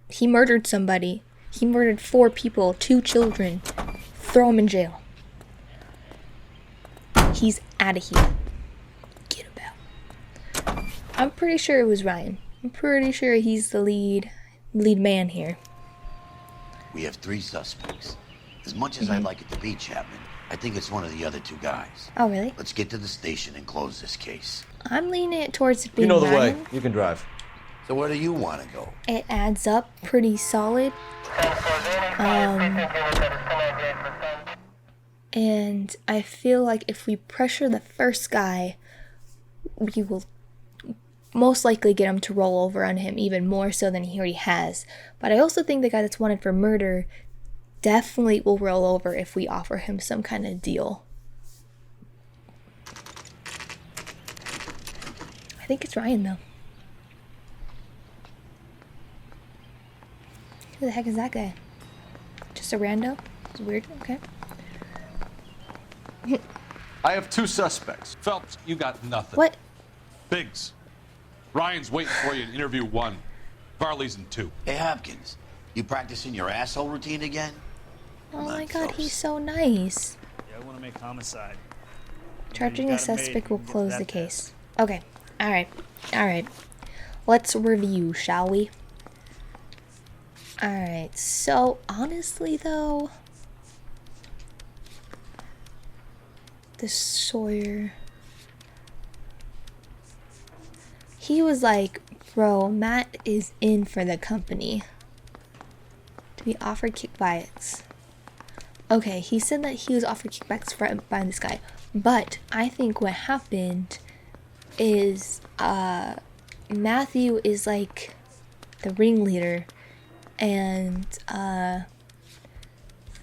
He murdered somebody. He murdered 4 people, 2 children. Throw him in jail. He's out of here. Get him out. I'm pretty sure it was Ryan. I'm pretty sure he's the lead man here. We have 3 suspects. As much as I'd like it to be Chapman, I think it's one of the other 2 guys. Oh, really? Let's get to the station and close this case. I'm leaning it towards it being You know the Ryan. way. You can drive. So where do you want to go? It adds up pretty solid. And I feel like if we pressure the first guy, we will most likely get him to roll over on him even more so than he already has. But I also think the guy that's wanted for murder definitely will roll over if we offer him some kind of deal. I think it's Ryan though. Who the heck is that guy? Just a rando? It's weird. Okay. I have 2 suspects. Phelps, you got nothing. What? Biggs. Ryan's waiting for you in interview 1. Varley's in 2. Hey, Hopkins, you practicing your asshole routine again? Oh my God, he's so nice. Yeah, I want to make homicide. Charging You a got it made. suspect will You get close that the case. Okay. Alright. Let's review, shall we? Alright, so honestly though, this Sawyer, he was like, bro, Matt is in for the company. To be offered kickbacks. Okay, he said that he was offered kickbacks by this guy, but I think what happened is Matthew is like the ringleader, and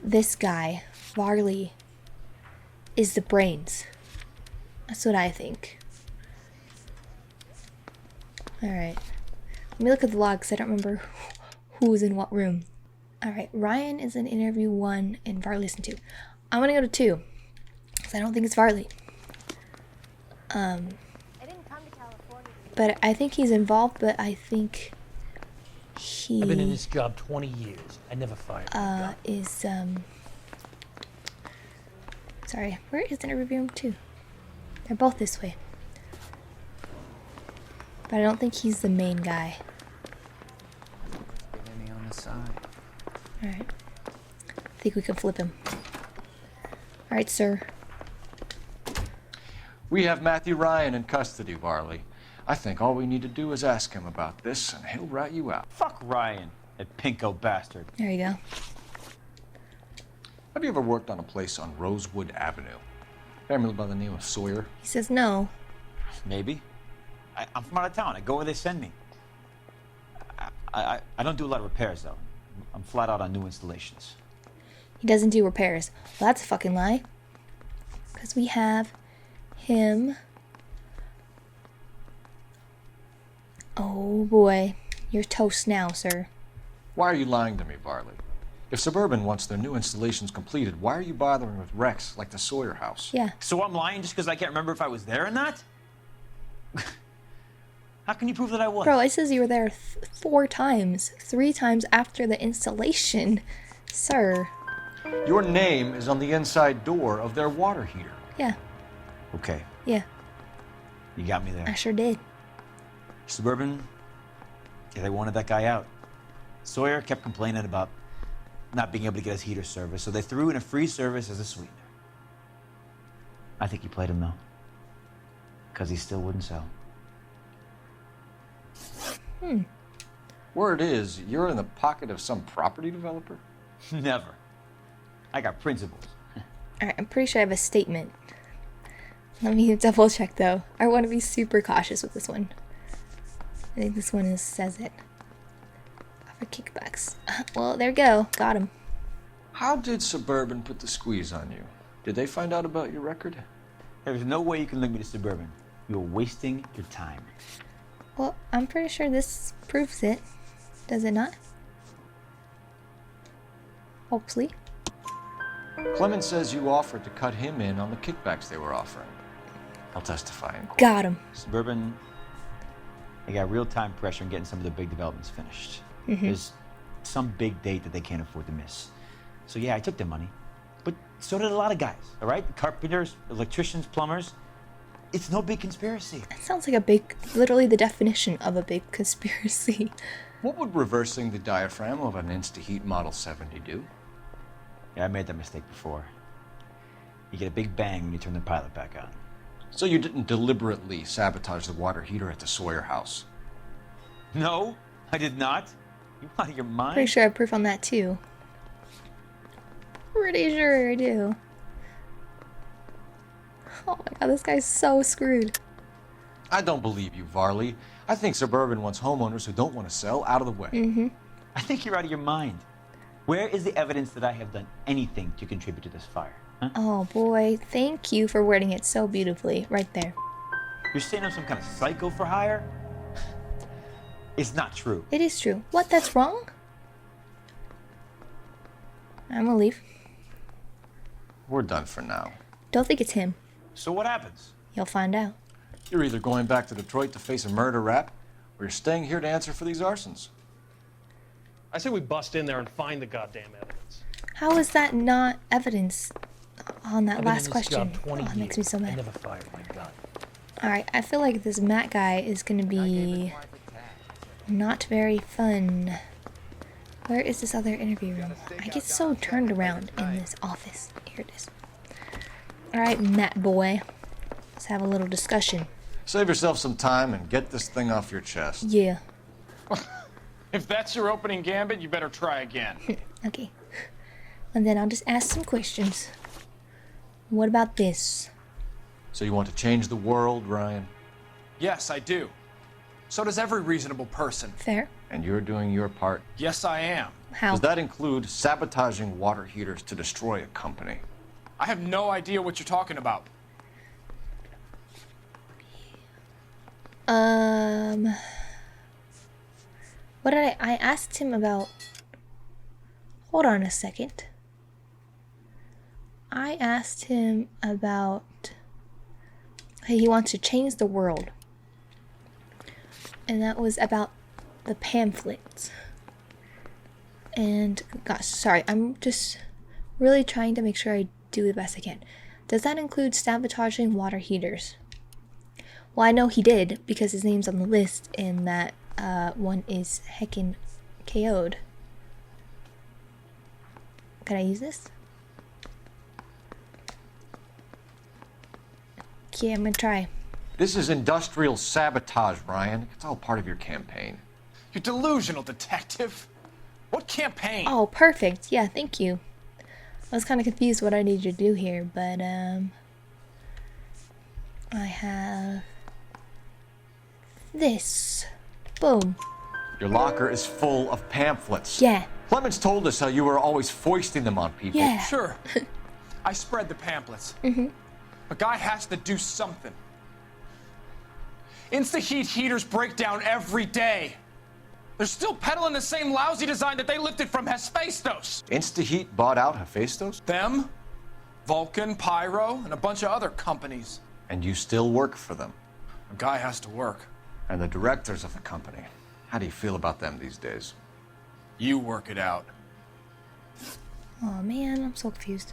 this guy Varley is the brains. That's what I think. Alright, let me look at the log because I don't remember who was in what room. Alright, Ryan is in interview 1 and Varley's in 2. I'm gonna go to 2 because I don't think it's Varley. But I think he's involved, but I think he I've been in this job 20 years. I never fired. is Sorry, where is the interview room 2? They're both this way. But I don't think he's the main guy. Get any on the side. Alright. I think we can flip him. Alright, sir. We have Matthew Ryan in custody, Varley. I think all we need to do is ask him about this, and he'll rat you out. Fuck Ryan, that pinko bastard. There you go. Have you ever worked on a place on Rosewood Avenue? Family by the name of Sawyer? He says no. Maybe. I'm from out of town. I go where they send me. I don't do a lot of repairs, though. I'm flat out on new installations. He doesn't do repairs. Well, that's a fucking lie. Because we have him. Oh boy. You're toast now, sir. Why are you lying to me, Varley? If Suburban wants their new installations completed, why are you bothering with wrecks like the Sawyer house? Yeah. So I'm lying just because I can't remember if I was there or not? How can you prove that I was? Bro, it says you were there 4 times. 3 times after the installation. Sir. Your name is on the inside door of their water heater. Yeah. Okay. Yeah. You got me there. I sure did. Suburban, yeah, they wanted that guy out. Sawyer kept complaining about not being able to get his heater service, so they threw in a free service as a sweetener. I think he played him, though. Because he still wouldn't sell. Word is, you're in the pocket of some property developer? Never. I got principles. Alright, I'm pretty sure I have a statement. Let me double check though. I want to be super cautious with this one. I think this one says it. For kickbacks. Well, there we go. Got him. How did Suburban put the squeeze on you? Did they find out about your record? There's no way you can link me to Suburban. You're wasting your time. Well, I'm pretty sure this proves it. Does it not? Hopefully. Clemens says you offered to cut him in on the kickbacks they were offering. I'll testify in court. Got him. Suburban, they got real time pressure on getting some of the big developments finished. There's some big date that they can't afford to miss. So yeah, I took their money. But so did a lot of guys, all right? Carpenters, electricians, plumbers. It's no big conspiracy. That sounds like a big, literally the definition of a big conspiracy. What would reversing the diaphragm of an Insta-Heat Model 70 do? Yeah, I made that mistake before. You get a big bang when you turn the pilot back on. So you didn't deliberately sabotage the water heater at the Sawyer house? No, I did not. You out of your mind? Pretty sure I have proof on that too. Pretty sure I do. Oh my god, this guy's so screwed. I don't believe you, Varley. I think Suburban wants homeowners who don't want to sell out of the way. I think you're out of your mind. Where is the evidence that I have done anything to contribute to this fire? Huh? Oh boy, thank you for wording it so beautifully. Right there. You're saying I'm some kind of psycho for hire? It's not true. It is true. What, that's wrong? I'm gonna leave. We're done for now. Don't think it's him. So what happens? You'll find out. You're either going back to Detroit to face a murder rap, or you're staying here to answer for these arsons. I say we bust in there and find the goddamn evidence. How is that not evidence on that I've been in last this question? job 20 Oh, it makes me so years. I mad. never fired my gun. Alright, I feel like this Matt guy is gonna be not very fun. Where is this other interview room? I get so turned around in this office. Here it is. Alright, Matt boy. Let's have a little discussion. Save yourself some time and get this thing off your chest. Yeah. If that's your opening gambit, you better try again. Okay. And then I'll just ask some questions. What about this? So you want to change the world, Ryan? Yes, I do. So does every reasonable person. Fair. And you're doing your part? Yes, I am. How? Does that include sabotaging water heaters to destroy a company? I have no idea what you're talking about. What did I asked him about? Hold on a second. I asked him about he wants to change the world. And that was about the pamphlets. And gosh, sorry, I'm just really trying to make sure I do the best I can. Does that include sabotaging water heaters? Well, I know he did because his name's on the list and that one is heckin' KO'd. Can I use this? Okay, I'm gonna try. This is industrial sabotage, Ryan. It's all part of your campaign. You're delusional, detective. What campaign? Oh, perfect. Yeah, thank you. I was kind of confused what I needed to do here, but I have this. Boom. Your locker is full of pamphlets. Yeah. Clemens told us how you were always foisting them on people. Yeah. Sure. I spread the pamphlets. A guy has to do something. Insta-heat heaters break down every day. They're still peddling the same lousy design that they lifted from Hephaestus. Instaheat bought out Hephaestus? Them, Vulcan, Pyro, and a bunch of other companies. And you still work for them. A guy has to work. And the directors of the company. How do you feel about them these days? You work it out. Oh man, I'm so confused.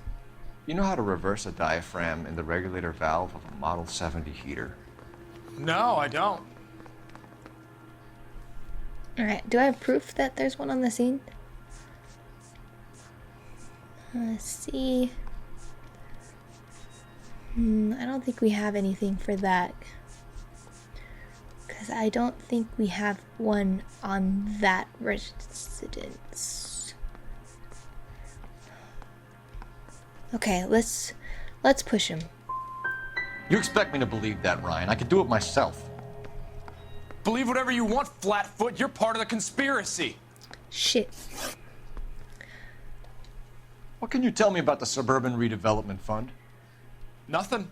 You know how to reverse a diaphragm in the regulator valve of a Model 70 heater? No, I don't. Alright, do I have proof that there's one on the scene? Let's see. I don't think we have anything for that. Because I don't think we have one on that residence. Okay, let's push him. You expect me to believe that, Ryan? I could do it myself. Believe whatever you want, Flatfoot. You're part of the conspiracy. Shit. What can you tell me about the Suburban Redevelopment Fund? Nothing.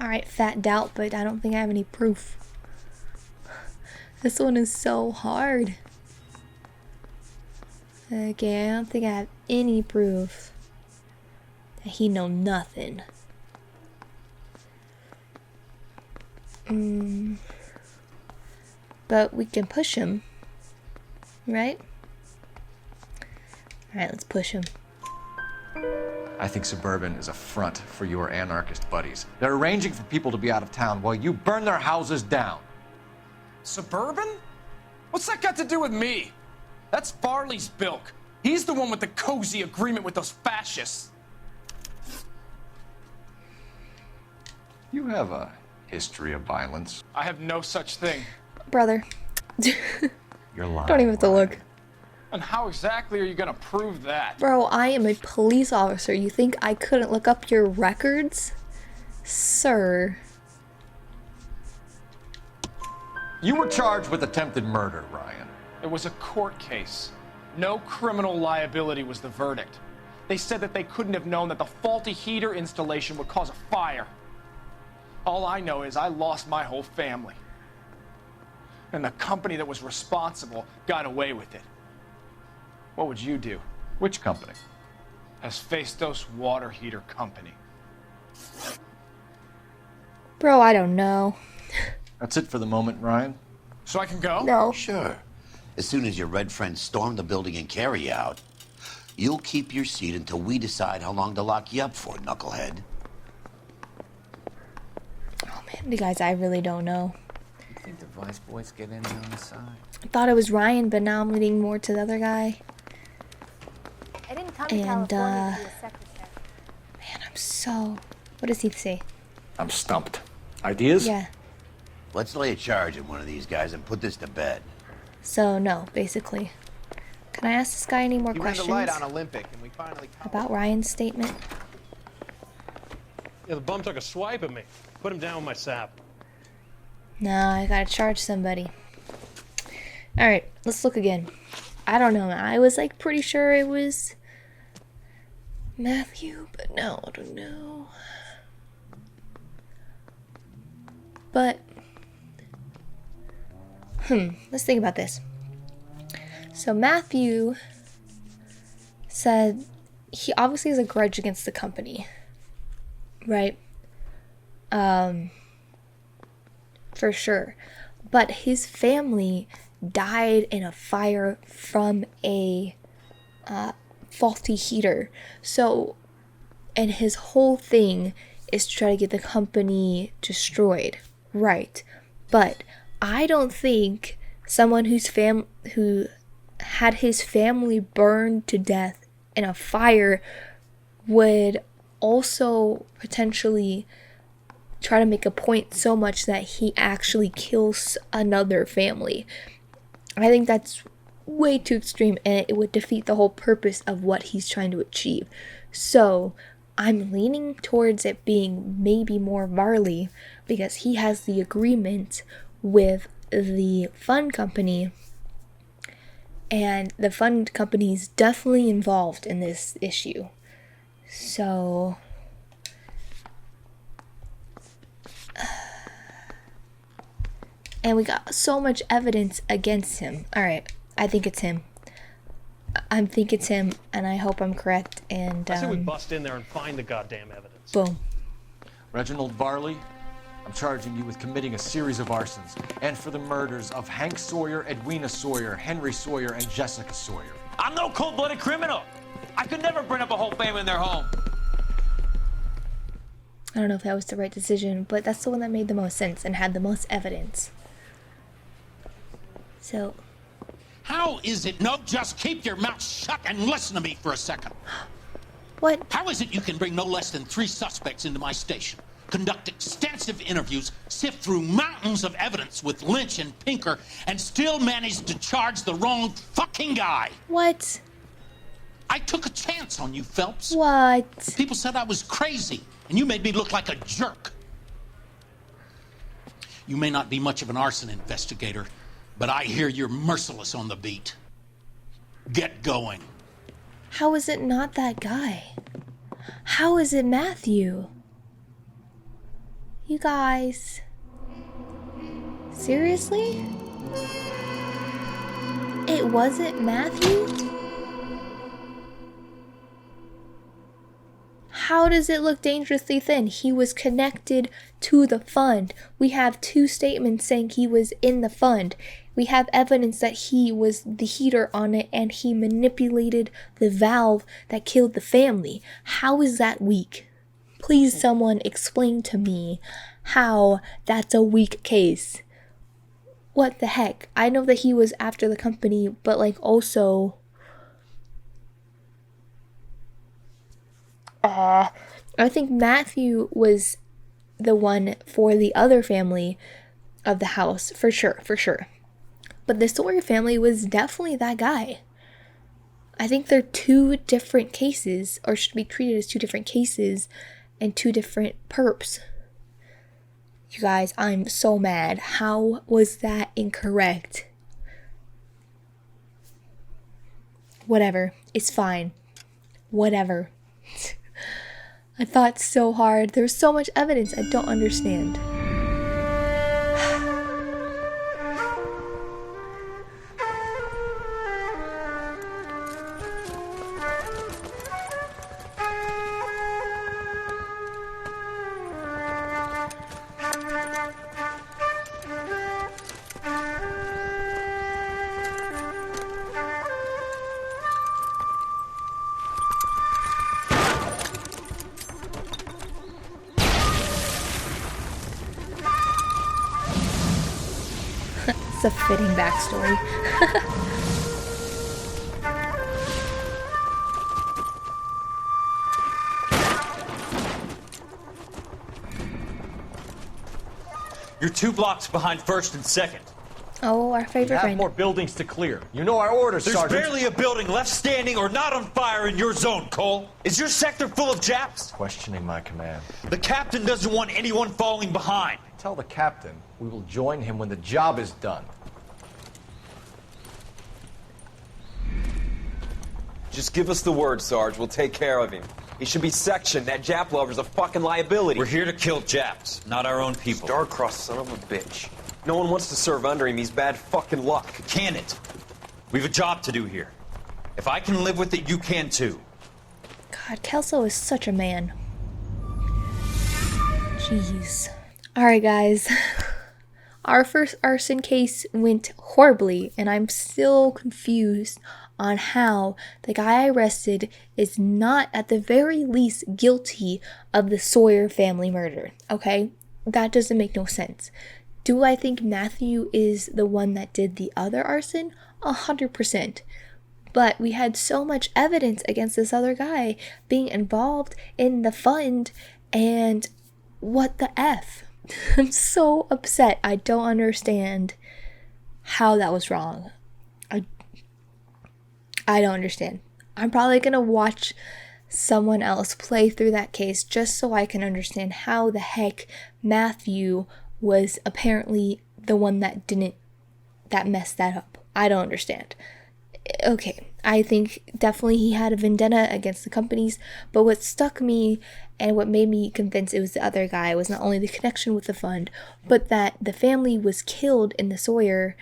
Alright, fat doubt, but I don't think I have any proof. This one is so hard. Okay, I don't think I have any proof that he know nothing. But we can push him, right? Alright, let's push him. I think Suburban is a front for your anarchist buddies. They're arranging for people to be out of town while you burn their houses down. Suburban? What's that got to do with me? That's Farley's bilk. He's the one with the cozy agreement with those fascists. You have a history of violence. I have no such thing. Brother. You're lying. Don't even have to look. And how exactly are you gonna prove that? Bro, I am a police officer. You think I couldn't look up your records? Sir. You were charged with attempted murder, Ryan. It was a court case. No criminal liability was the verdict. They said that they couldn't have known that the faulty heater installation would cause a fire. All I know is I lost my whole family. And the company that was responsible got away with it. What would you do? Which company? Hephaestus Water Heater Company. Bro, I don't know. That's it for the moment, Ryan. So I can go? No. Sure. As soon as your red friends storm the building and carry you out, you'll keep your seat until we decide how long to lock you up for, knucklehead. Oh man, you guys, I really don't know. You think the Vice Boys get any on the side? I thought it was Ryan, but now I'm leaning more to the other guy. I didn't come to And, California to be a secretary. Man, I'm so... What does he say? I'm stumped. Ideas? Yeah. Let's lay a charge at one of these guys and put this to bed. So, no, basically. Can I ask this guy any more You ran questions the light on Olympic, and we finally... about Ryan's statement? Yeah, the bum took a swipe at me. Put him down with my sap. No, I gotta charge somebody. Alright, let's look again. I don't know, I was like pretty sure it was Matthew, but no, I don't know. But let's think about this. So Matthew said he obviously has a grudge against the company, right? For sure. But his family died in a fire from a faulty heater. So and his whole thing is to try to get the company destroyed, right? But I don't think someone who had his family burned to death in a fire would also potentially try to make a point so much that he actually kills another family. I think that's way too extreme, and it would defeat the whole purpose of what he's trying to achieve. So I'm leaning towards it being maybe more Varley, because he has the agreement with the fund company, and the fund company is definitely involved in this issue. So and we got so much evidence against him. All right, I think it's him. I think it's him, and I hope I'm correct. And I say we bust in there and find the goddamn evidence. Boom. Reginald Varley, I'm charging you with committing a series of arsons and for the murders of Hank Sawyer, Edwina Sawyer, Henry Sawyer, and Jessica Sawyer. I'm no cold-blooded criminal. I could never burn up a whole family in their home. I don't know if that was the right decision, but that's the one that made the most sense and had the most evidence. So... How is it? No, just keep your mouth shut and listen to me for a second. What? How is it you can bring no less than 3 suspects into my station, conduct extensive interviews, sift through mountains of evidence with Lynch and Pinker, and still manage to charge the wrong fucking guy? What? I took a chance on you, Phelps. What? People said I was crazy, and you made me look like a jerk. You may not be much of an arson investigator, but I hear you're merciless on the beat. Get going. How is it not that guy? How is it Matthew? You guys... Seriously? It wasn't Matthew? How does it look dangerously thin? He was connected to the fund. We have 2 statements saying he was in the fund. We have evidence that he was the heater on it and he manipulated the valve that killed the family. How is that weak? Please someone explain to me how that's a weak case. What the heck? I know that he was after the company, but like also... I think Matthew was the one for the other family of the house, for sure. But the Sawyer family was definitely that guy. I think they're 2 different cases, or should be treated as 2 different cases, and 2 different perps. You guys, I'm so mad. How was that incorrect? Whatever. It's fine. Whatever. I thought so hard. There's so much evidence I don't understand. It's a fitting backstory. You're 2 blocks behind 1st and 2nd. Oh, our favorite We have friend. more buildings to clear. You know our orders, There's Sergeant. barely a building left standing or not on fire in your zone, Cole. Is your sector full of Japs? Questioning my command. The captain doesn't want anyone falling behind. Tell the captain we will join him when the job is done. Just give us the word, Sarge. We'll take care of him. He should be sectioned. That Jap lover's a fucking liability. We're here to kill Japs, not our own people. Star-crossed son of a bitch. No one wants to serve under him. He's bad fucking luck. Can it? We've a job to do here. If I can live with it, you can too. God, Kelso is such a man. Jeez. Alright, guys. Our first arson case went horribly, and I'm still confused on how the guy I arrested is not at the very least guilty of the Sawyer family murder, okay? That doesn't make no sense. Do I think Matthew is the one that did the other arson? 100%. But we had so much evidence against this other guy being involved in the fund, and what the F? I'm so upset. I don't understand how that was wrong. I don't understand. I'm probably gonna watch someone else play through that case just so I can understand how the heck Matthew was apparently the one that messed that up. I don't understand. Okay, I think definitely he had a vendetta against the companies, but what stuck me and what made me convinced it was the other guy was not only the connection with the fund, but that the family was killed in the Sawyer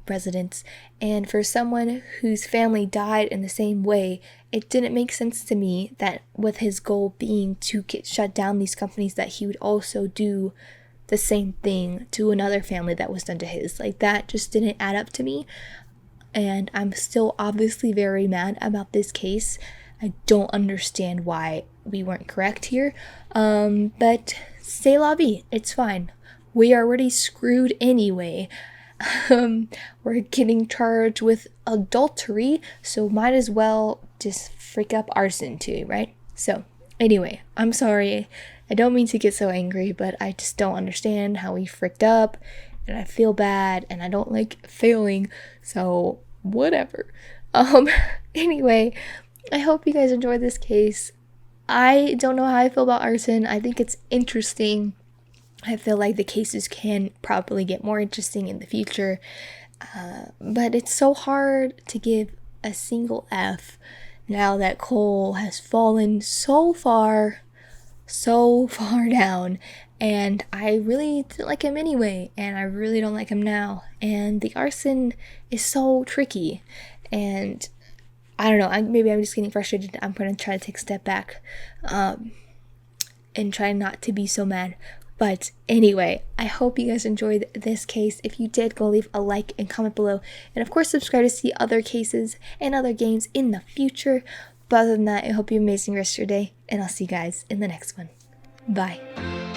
residence, and for someone whose family died in the same way, it didn't make sense to me that with his goal being to shut down these companies, that he would also do the same thing to another family that was done to his. Like, that just didn't add up to me, and I'm still obviously very mad about this case. I don't understand why we weren't correct here, but c'est la vie, it's fine. We are already screwed anyway. We're getting charged with adultery, so might as well just freak up arson too, right? So anyway, I'm sorry. I don't mean to get so angry, but I just don't understand how we fricked up, and I feel bad, and I don't like failing, so whatever. Anyway, I hope you guys enjoyed this case. I don't know how I feel about arson. I think it's interesting. I feel like the cases can probably get more interesting in the future, but it's so hard to give a single F now that Cole has fallen so far down, and I really didn't like him anyway, and I really don't like him now, and the arson is so tricky, and I don't know, maybe I'm just getting frustrated. I'm going to try to take a step back and try not to be so mad. But anyway, I hope you guys enjoyed this case. If you did, go leave a like and comment below. And of course, subscribe to see other cases and other games in the future. But other than that, I hope you have an amazing rest of your day. And I'll see you guys in the next one. Bye.